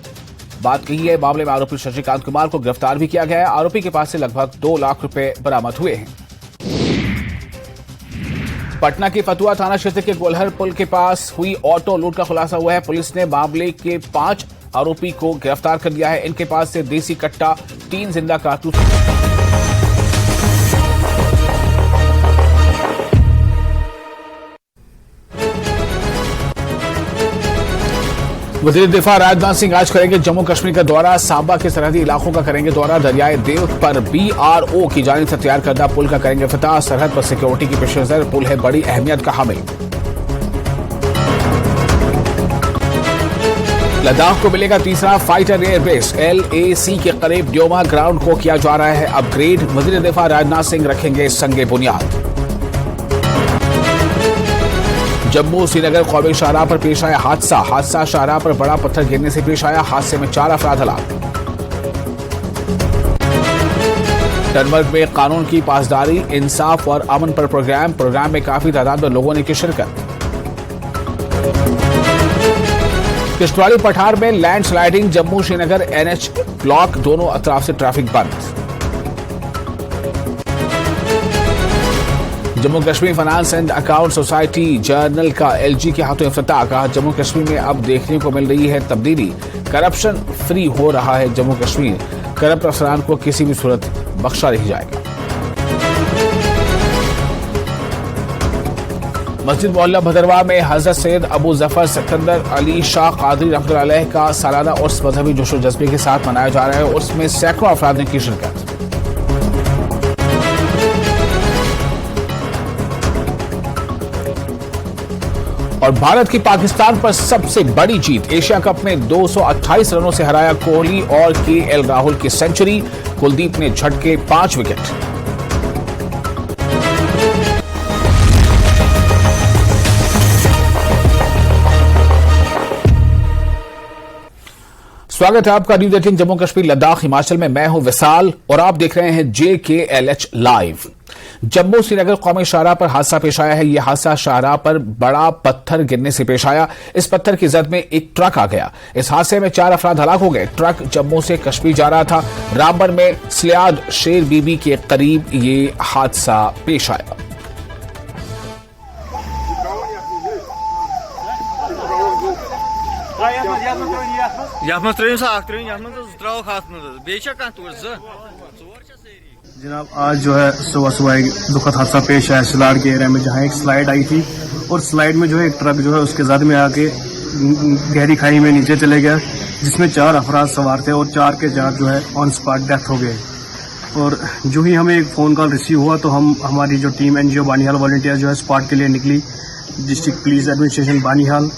बात कही है। मामले में आरोपी शशिकांत कुमार को गिरफ्तार भी किया गया है। आरोपी के पास से लगभग 2 लाख रुपए बरामद हुए हैं। पटना के फतुहा थाना क्षेत्र के गोलहर पुल के पास हुई ऑटो लूट का खुलासा हुआ है। पुलिस ने मामले के 5 आरोपी को गिरफ्तार कर लिया है। इनके पास से देसी कट्टा, 3 जिंदा कारतूस। वजीर दिफा राजनाथ सिंह आज करेंगे जम्मू कश्मीर का दौरा। सांबा के सरहदी इलाकों का करेंगे दौरा। दरियाए देव पर BRO की जानिब से तैयार करदा पुल का करेंगे इफ्तिताह। सरहद पर सिक्योरिटी की पेश नजर पुल है बड़ी अहमियत का हामिल। लद्दाख को मिलेगा तीसरा फाइटर एयरबेस। LAC के करीब ड्योमा ग्राउंड को किया जा रहा है अपग्रेड। वजीर दिफा राजनाथ सिंह रखेंगे संगे बुनियाद। जम्मू श्रीनगर कौमी शाहराह पर पेश आया हादसा शाहराह पर बड़ा पत्थर गिरने से पेश आया। हादसे में 4 अफराद हलाक। टनबर्ग में कानून की पासदारी, इंसाफ और अमन पर प्रोग्राम में काफी तादाद में लोगों ने की शिरकत। किश्तवाड़ी पठार में landsliding, Jammu Srinagar NH block दोनों अतराफ से ट्रैफिक बंद। Jammu Kashmir finance and account society journal का LG के हाथों इफ्तिताह। कहा जम्मू कश्मीर में अब देखने को मिल रही है तब्दीली। करप्शन फ्री हो रहा है जम्मू कश्मीर। करप्ट अफसरान को किसी भी सूरत बख्शा नहीं जाएगा। मस्जिद मोहल्ला भदरवा में हजरत सैयद अबू जफर सिकंदर अली शाह कादरी रहमतुल्लाह अलैह का सालाना उर्स मजहबी जोशो जज्बे के साथ मनाया जा रहा है। उर्स में सैकड़ों अफराद ने की शिरकत। और भारत की पाकिस्तान पर सबसे बड़ी जीत। एशिया कप में 228 रनों से हराया कोहली और KL राहुल की सेंचुरी। कुलदीप ने झटके 5 विकेट। स्वागत है आपका न्यूज 18 जम्मू कश्मीर लद्दाख हिमाचल में। मैं हूं विशाल और आप देख रहे हैं JKLH लाइव। जम्मू श्रीनगर कौमी शाहराह पर हादसा पेश आया है। यह हादसा शाहराह पर बड़ा पत्थर गिरने से पेश आया। इस पत्थर की जद में एक ट्रक आ गया। इस हादसे में 4 अफराद हलाक हो गए। ट्रक जम्मू से कश्मीर जा रहा था। रामबन में स्लियाद शेर बीबी के करीब ये हादसा पेश आया। जनाब आज जो है सुबह एक दुखद हादसा पेश आया सिलाड़ के एरिया में, जहाँ एक स्लाइड आई थी और स्लाइड में जो है एक ट्रक जो है उसके जद में आके गहरी खाई में नीचे चले गया, जिसमें 4 अफराद सवार थे और 4 के 4 जो है ऑन स्पॉट डेथ हो गए। और जो ही हमें एक फ़ोन कॉल रिसीव हुआ तो हमारी जो टीम NGO बानीहाल वॉलंटियर जो है स्पॉट के लिए निकली। डिस्ट्रिक्ट पुलिस एडमिनिस्ट्रेशन बानीहाल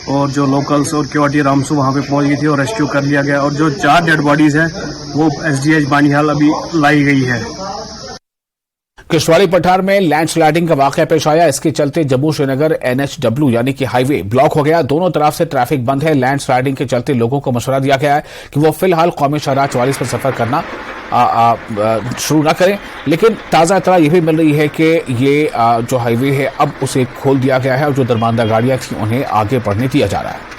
और जो लोकल्स और KOT रामसू वहाँ पे पहुँच गई थी और रेस्क्यू कर लिया गया। और जो 4 डेड बॉडीज हैं वो SDH बानीहाल अभी लाई गई है। किश्तवाड़ी पठार में लैंडस्लाइडिंग का वाकया पेश आया। इसके चलते जम्मू श्रीनगर NHW यानी कि हाईवे ब्लॉक हो गया। दोनों तरफ से ट्रैफिक बंद है। लैंडस्लाइडिंग के चलते लोगों को मशवरा दिया गया है कि वो फिलहाल कौमी शाहराह 44 पर सफर करना शुरू न करें। लेकिन ताजा इत्तला यह भी मिल रही है कि ये जो हाईवे है अब उसे खोल दिया गया है और जो दरमानदा गाड़ियां थी उन्हें आगे बढ़ने दिया जा रहा है।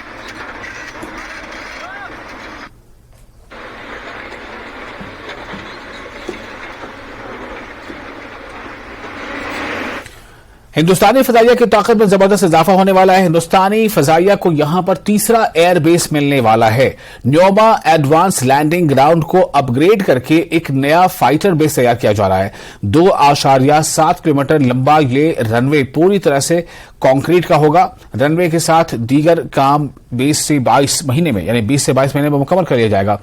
हिंदुस्तानी फजाइया की ताकत में जबरदस्त इजाफा होने वाला है। हिंदुस्तानी फजाइया को यहां पर तीसरा एयर बेस मिलने वाला है। न्योमा एडवांस लैंडिंग ग्राउंड को अपग्रेड करके एक नया फाइटर बेस तैयार किया जा रहा है। 2.7 किलोमीटर लंबा ये रनवे पूरी तरह से कंक्रीट का होगा। रनवे के साथ दीगर काम 20 से 22 महीने में यानी 20 से 22 महीने में मुकम्मल कर लिया जाएगा।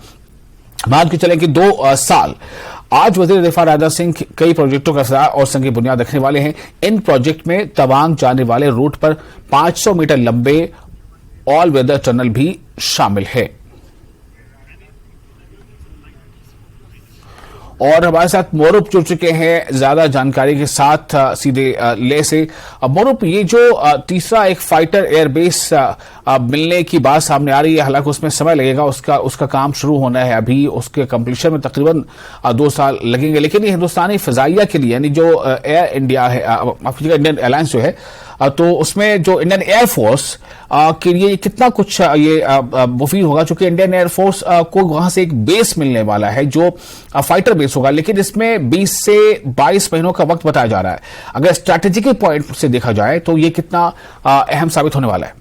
मान के चलें कि 2 साल। आज वजीर दिफा राजनाथ सिंह कई प्रोजेक्टों का इफ्तिताह और संगी बुनियाद रखने वाले हैं। इन प्रोजेक्ट में तवांग जाने वाले रूट पर 500 मीटर लंबे ऑल वेदर टनल भी शामिल है। और हमारे साथ मोरूप जुड़ चुके हैं ज्यादा जानकारी के साथ सीधे ले से। मोरूप, ये जो तीसरा एक फाइटर एयरबेस मिलने की बात सामने आ रही है, हालांकि उसमें समय लगेगा, उसका काम शुरू होना है अभी, उसके कंप्लीशन में तकरीबन 2 साल लगेंगे। लेकिन ये हिंदुस्तानी फजाइया के लिए यानी जो एयर इंडिया है, इंडियन एयरलाइंस जो है, तो उसमें जो इंडियन एयरफोर्स के लिए कितना कुछ ये मुफीद होगा, चूंकि इंडियन एयरफोर्स को वहां से एक बेस मिलने वाला है जो फाइटर बेस होगा। लेकिन इसमें 20 से 22 महीनों का वक्त बताया जा रहा है। अगर स्ट्रैटेजिकल पॉइंट से देखा जाए तो ये कितना अहम साबित होने वाला है?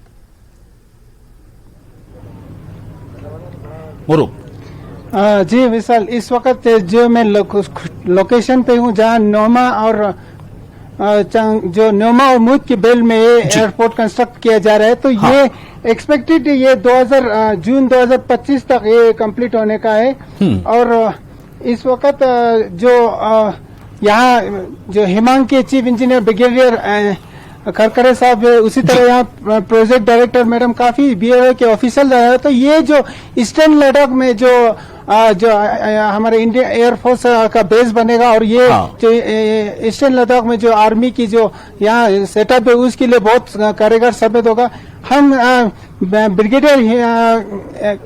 मुरूप जी विशाल, इस वक्त जो मैं लोकेशन पे हूँ जहाँ नोमा और जो न्योमा और मुद की बेल में ये एयरपोर्ट कंस्ट्रक्ट किया जा रहा है, तो हाँ। ये एक्सपेक्टेड ये जून 2025 तक ये कंप्लीट होने का है। और इस वक्त जो यहाँ जो हिमांग के चीफ इंजीनियर ब्रिगेडियर खरकरे साहब, उसी तरह यहाँ प्रोजेक्ट डायरेक्टर मैडम, काफी BOA के ऑफिसर रहे। तो ये जो ईस्टर्न लद्दाख में जो हमारे इंडियन एयरफोर्स का बेस बनेगा और ये जो ईस्टर्न लद्दाख में जो आर्मी की जो यहाँ सेटअप है उसके लिए बहुत कारगर साबित होगा। हम ब्रिगेडियर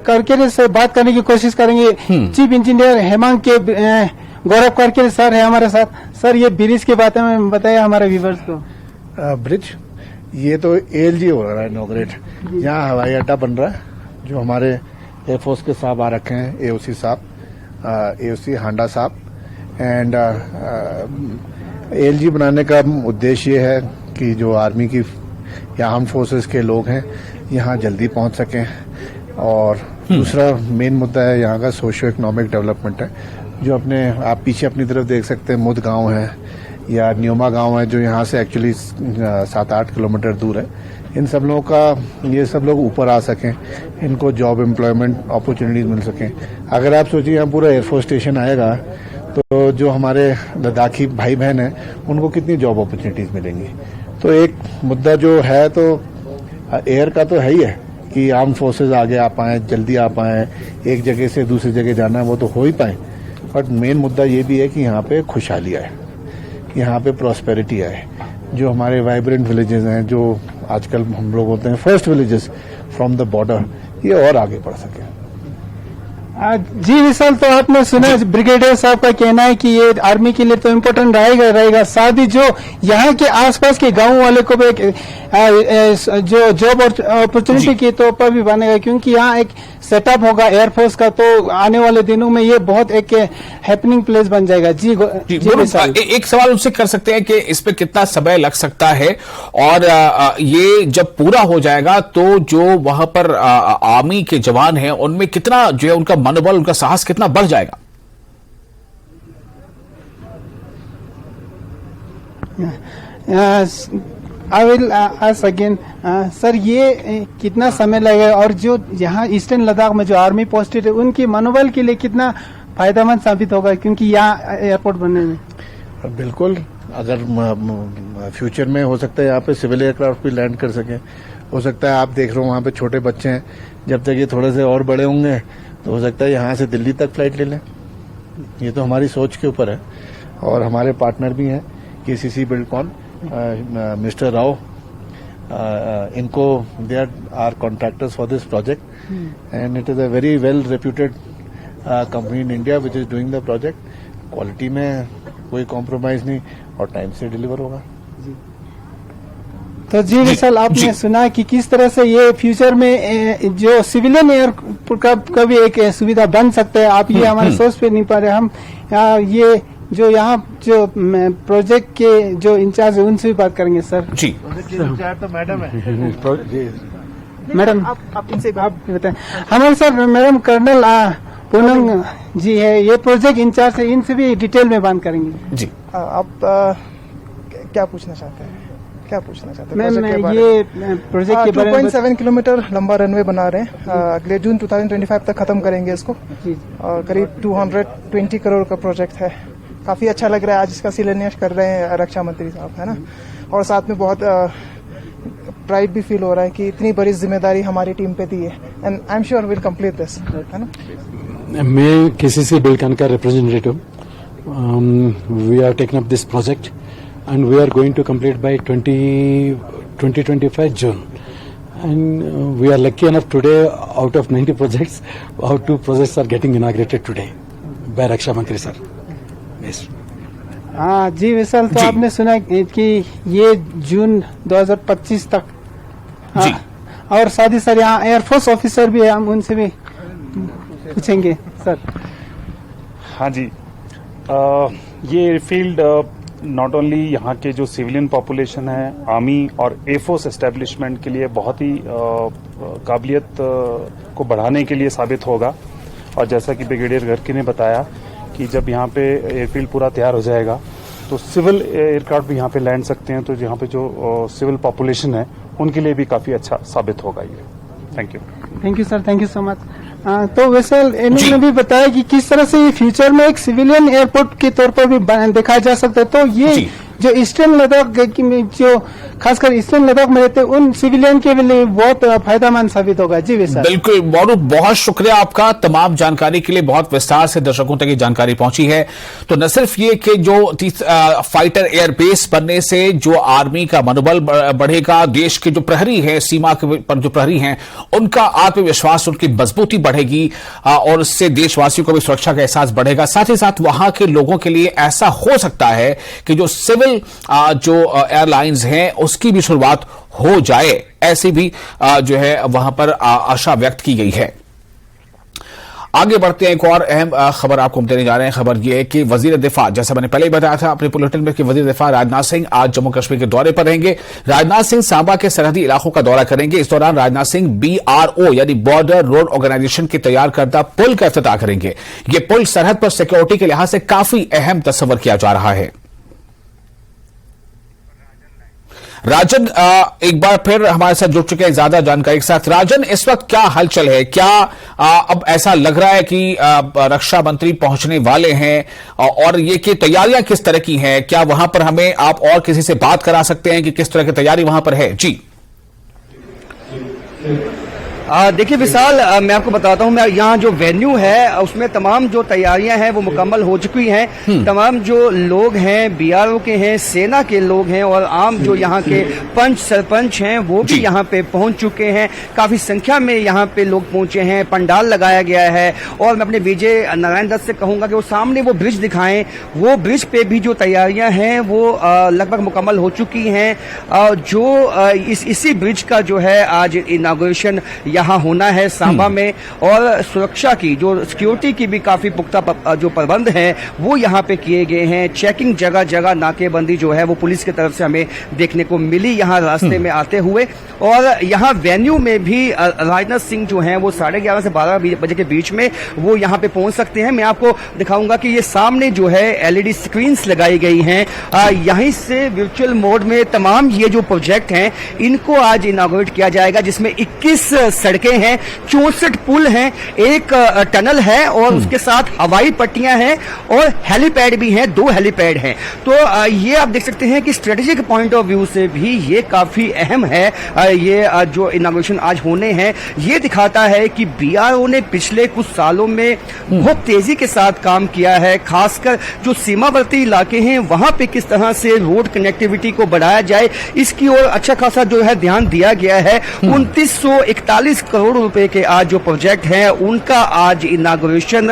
करकेरे से बात करने की कोशिश करेंगे। चीफ इंजीनियर हेमांग के गौरव करकेरे सर है हमारे साथ। सर, ये ब्रिज के बारे में बताइए हमारे व्यूवर्स को। ब्रिज ये तो ALG हो रहा है इनॉग्रेट, यहाँ हवाई अड्डा बन रहा है। जो हमारे एयरफोर्स के साहब आ रखे हैं, AOC साहब, AOC हांडा साहब, एंड ALG बनाने का उद्देश्य ये है कि जो आर्मी की या आर्म फोर्सेस के लोग हैं यहाँ जल्दी पहुँच सकें। और दूसरा मेन मुद्दा है यहाँ का सोशियो इकोनॉमिक डेवलपमेंट है। जो आप पीछे अपनी तरफ देख सकते हैं, मुद गांव है या न्योमा गांव है जो यहाँ से एक्चुअली 7-8 किलोमीटर दूर है। इन सब लोगों का, ये सब लोग ऊपर आ सकें, इनको जॉब एम्प्लॉयमेंट अपॉर्चुनिटीज मिल सकें। अगर आप सोचिए यहाँ पूरा एयरफोर्स स्टेशन आएगा तो जो हमारे लद्दाखी भाई बहन हैं उनको कितनी जॉब अपॉर्चुनिटीज मिलेंगी। तो एक मुद्दा जो है तो एयर का तो है ही है कि आर्म फोर्सेज आगे आ पाए, जल्दी आ पाए, एक जगह से दूसरी जगह जाना है वो तो हो ही पाए। बट मेन मुद्दा ये भी है कि यहाँ पे खुशहाली आए, यहाँ पे प्रॉस्पेरिटी आए। जो हमारे वाइब्रेंट विलेजेस हैं, जो आजकल हम लोग होते हैं first villages from the border, ये और आगे बढ़ सके। जी विशाल, तो आपने सुना ब्रिगेडियर साहब का कहना है कि ये आर्मी के लिए तो इम्पोर्टेंट रहेगा, साथ ही जो यहाँ के आसपास के गांव वाले को भी एक जो जॉब अपॉर्चुनिटी के तौर पर भी बनेगा, क्योंकि यहाँ एक सेटअप होगा एयरफोर्स का। तो आने वाले दिनों में ये बहुत एक हैपनिंग प्लेस बन जाएगा। जी एक सवाल उनसे कर सकते हैं कि इस पे कितना समय लग सकता है, और ये जब पूरा हो जाएगा तो जो वहां पर आर्मी के जवान हैं उनमें कितना जो है उनका मनोबल, उनका साहस कितना बढ़ जाएगा? I will ask again sir, ये कितना समय लगेगा और जो यहाँ ईस्टर्न लद्दाख में जो आर्मी पोस्टेड है उनकी मनोबल के लिए कितना फायदेमंद साबित होगा, क्योंकि यहाँ एयरपोर्ट बनने में? बिल्कुल, अगर फ्यूचर में हो सकता है यहाँ पे सिविल एयरक्राफ्ट भी लैंड कर सके, हो सकता है आप देख रहे हो वहाँ पे छोटे बच्चे हैं, जब तक ये थोड़े से और बड़े होंगे तो हो सकता है यहाँ से दिल्ली तक फ्लाइट ले लें। ये तो हमारी सोच के ऊपर है। और हमारे पार्टनर भी हैं केसीसी बिल्डकॉन, मिस्टर राव, इनको they are contractors for this project and it is a very well reputed company in India which is doing the project. Quality में कोई कॉम्प्रोमाइज नहीं और टाइम से डिलीवर होगा। तो जी विशाल, आपने सुना कि किस तरह से ये फ्यूचर में जो सिविलियन एयरपोर्ट का भी एक सुविधा बन सकता है। आप ये हमारे सोच पे नहीं पा रहे, हम ये जो यहाँ जो प्रोजेक्ट के जो इंचार्ज है उनसे भी बात करेंगे। सर जी, इंचार्ज तो मैडम है। मैडम आप इनसे आप बताएं। हमारे सर मैडम कर्नल पूनम जी है, ये प्रोजेक्ट इंचार्ज है, इनसे भी डिटेल में बात करेंगे। जी, आप क्या पूछना चाहते हैं? मैम, ये प्रोजेक्ट के बारे में 2.7 किलोमीटर लंबा रनवे बना रहे हैं। अगले जून 2025 तक खत्म करेंगे इसको। और करीब 220 करोड़ का प्रोजेक्ट है। काफी अच्छा लग रहा है, आज इसका शिलान्यास कर रहे हैं रक्षा मंत्री साहब, है ना। और साथ में बहुत प्राइड भी फील हो रहा है कि इतनी बड़ी जिम्मेदारी हमारी टीम पे दी है and I am sure will complete this, है ना। मैं केसीसी बिल्डकॉन का representative, we have taken up this project and we are going to complete by 2025 June. And we are lucky enough today, out of 90 projects, our 2 projects are getting inaugurated today by Raksha Mantri sir. Yes. हाँ जी विशाल, तो आपने सुना कि ये जून 2025 तक जी। और साथ ही sir यहाँ एयरफोर्स ऑफिसर भी है, हम उनसे भी पूछेंगे। सर हाँ जी, ये एयरफील्ड नॉट ओनली यहाँ के जो सिविलियन पॉपुलेशन है, आर्मी और एयरफोर्स एस्टेब्लिशमेंट के लिए बहुत ही काबिलियत को बढ़ाने के लिए साबित होगा। और जैसा कि ब्रिगेडियर गर्की ने बताया कि जब यहाँ पे एयरफील्ड पूरा तैयार हो जाएगा तो सिविल एयरक्राफ्ट भी यहाँ पे लैंड सकते हैं, तो यहाँ पे जो सिविल पॉपुलेशन है उनके लिए भी काफी अच्छा साबित होगा ये। Thank you sir, thank you so much. तो वैसे इन्होंने भी बताया कि किस तरह से ये फ्यूचर में एक सिविलियन एयरपोर्ट के तौर पर भी देखा जा सकता है। तो ये जो ईस्टर्न लद्दाख में जो खासकर ईस्टर्न लद्दाख में रहते हैं उन सिविलियन के लिए बहुत फायदेमंद साबित होगा। जी वैसा बिल्कुल मौरूफ, बहुत शुक्रिया आपका तमाम जानकारी के लिए। बहुत विस्तार से दर्शकों तक ये जानकारी पहुंची है। तो न सिर्फ ये कि जो फाइटर एयरबेस बनने से जो आर्मी का मनोबल बढ़ेगा, देश के जो प्रहरी है, सीमा के पर जो प्रहरी हैं, उनका आत्मविश्वास, उनकी मजबूती बढ़ेगी और उससे देशवासियों को भी सुरक्षा का एहसास बढ़ेगा। साथ ही साथ वहां के लोगों के लिए ऐसा हो सकता है कि जो सिविल जो एयरलाइंस हैं उसकी भी शुरुआत हो जाए, ऐसी भी जो है वहां पर आशा व्यक्त की गई है। आगे बढ़ते हैं, एक और अहम खबर आपको हम देने जा रहे हैं। खबर यह है कि वजीर दिफा, जैसा मैंने पहले ही बताया था अपने बुलेटिन में, कि वजीर दिफा राजनाथ सिंह आज जम्मू कश्मीर के दौरे पर रहेंगे। राजनाथ सिंह सांबा के सरहदी इलाकों का दौरा करेंगे। इस दौरान राजनाथ सिंह BRO यानी बॉर्डर रोड ऑर्गेनाइजेशन के तैयार करदा पुल का इफ्तिताह करेंगे। यह पुल सरहद पर सिक्योरिटी के लिहाज से काफी अहम तस्वर किया जा रहा है। राजन एक बार फिर हमारे साथ जुड़ चुके हैं ज्यादा जानकारी के साथ। राजन, इस वक्त क्या हलचल है? क्या अब ऐसा लग रहा है कि रक्षा मंत्री पहुंचने वाले हैं और ये कि तैयारियां किस तरह की हैं? क्या वहां पर हमें आप और किसी से बात करा सकते हैं कि किस तरह की तैयारी वहां पर है? जी देखिए विशाल, मैं आपको बताता हूँ, मैं यहाँ जो वेन्यू है उसमें तमाम जो तैयारियां हैं वो मुकम्मल हो चुकी हैं। तमाम जो लोग हैं BRO के हैं, सेना के लोग हैं और आम जो यहाँ के पंच सरपंच हैं वो भी यहाँ पे पहुंच चुके हैं। काफी संख्या में यहाँ पे लोग पहुंचे हैं। पंडाल लगाया गया है और मैं अपने विजय नारायण दत्त से कहूंगा कि वो सामने वो ब्रिज दिखाएं। वो ब्रिज पे भी जो तैयारियां हैं वो लगभग मुकम्मल हो चुकी हैं। जो इसी ब्रिज का जो है आज इनॉग्रेशन यहाँ होना है सांबा में, और सुरक्षा की जो सिक्योरिटी की भी काफी पुख्ता जो प्रबंध हैं वो यहाँ पे किए गए हैं। चेकिंग जगह जगह नाकेबंदी जो है वो पुलिस की तरफ से हमें देखने को मिली यहाँ रास्ते में आते हुए। और यहाँ वेन्यू में भी राजनाथ सिंह जो हैं वो 11:30 से 12 बजे के बीच में वो यहाँ पे पहुंच सकते हैं। मैं आपको दिखाऊंगा कि ये सामने जो है LED स्क्रीन्स लगाई गई हैं। यहीं से वर्चुअल मोड में तमाम ये जो प्रोजेक्ट हैं इनको आज इनॉग्रेट किया जाएगा, जिसमें 21 सड़कें हैं, 64 पुल हैं, एक टनल है और उसके साथ हवाई पट्टियां हैं और हेलीपैड भी हैं, 2 हेलीपैड हैं। तो ये आप देख सकते हैं कि स्ट्रेटेजिक पॉइंट ऑफ व्यू से भी ये काफी अहम है। ये जो इनॉग्रेशन आज होने हैं, ये दिखाता है कि बीआरओ ने पिछले कुछ सालों में बहुत तेजी के साथ काम किया है। खासकर जो सीमावर्ती इलाके हैं वहां पे किस तरह से रोड कनेक्टिविटी को बढ़ाया जाए, इसकी ओर अच्छा खासा जो है ध्यान दिया गया है। 2941 करोड़ रुपए के आज जो प्रोजेक्ट हैं उनका आज इनॉग्रेशन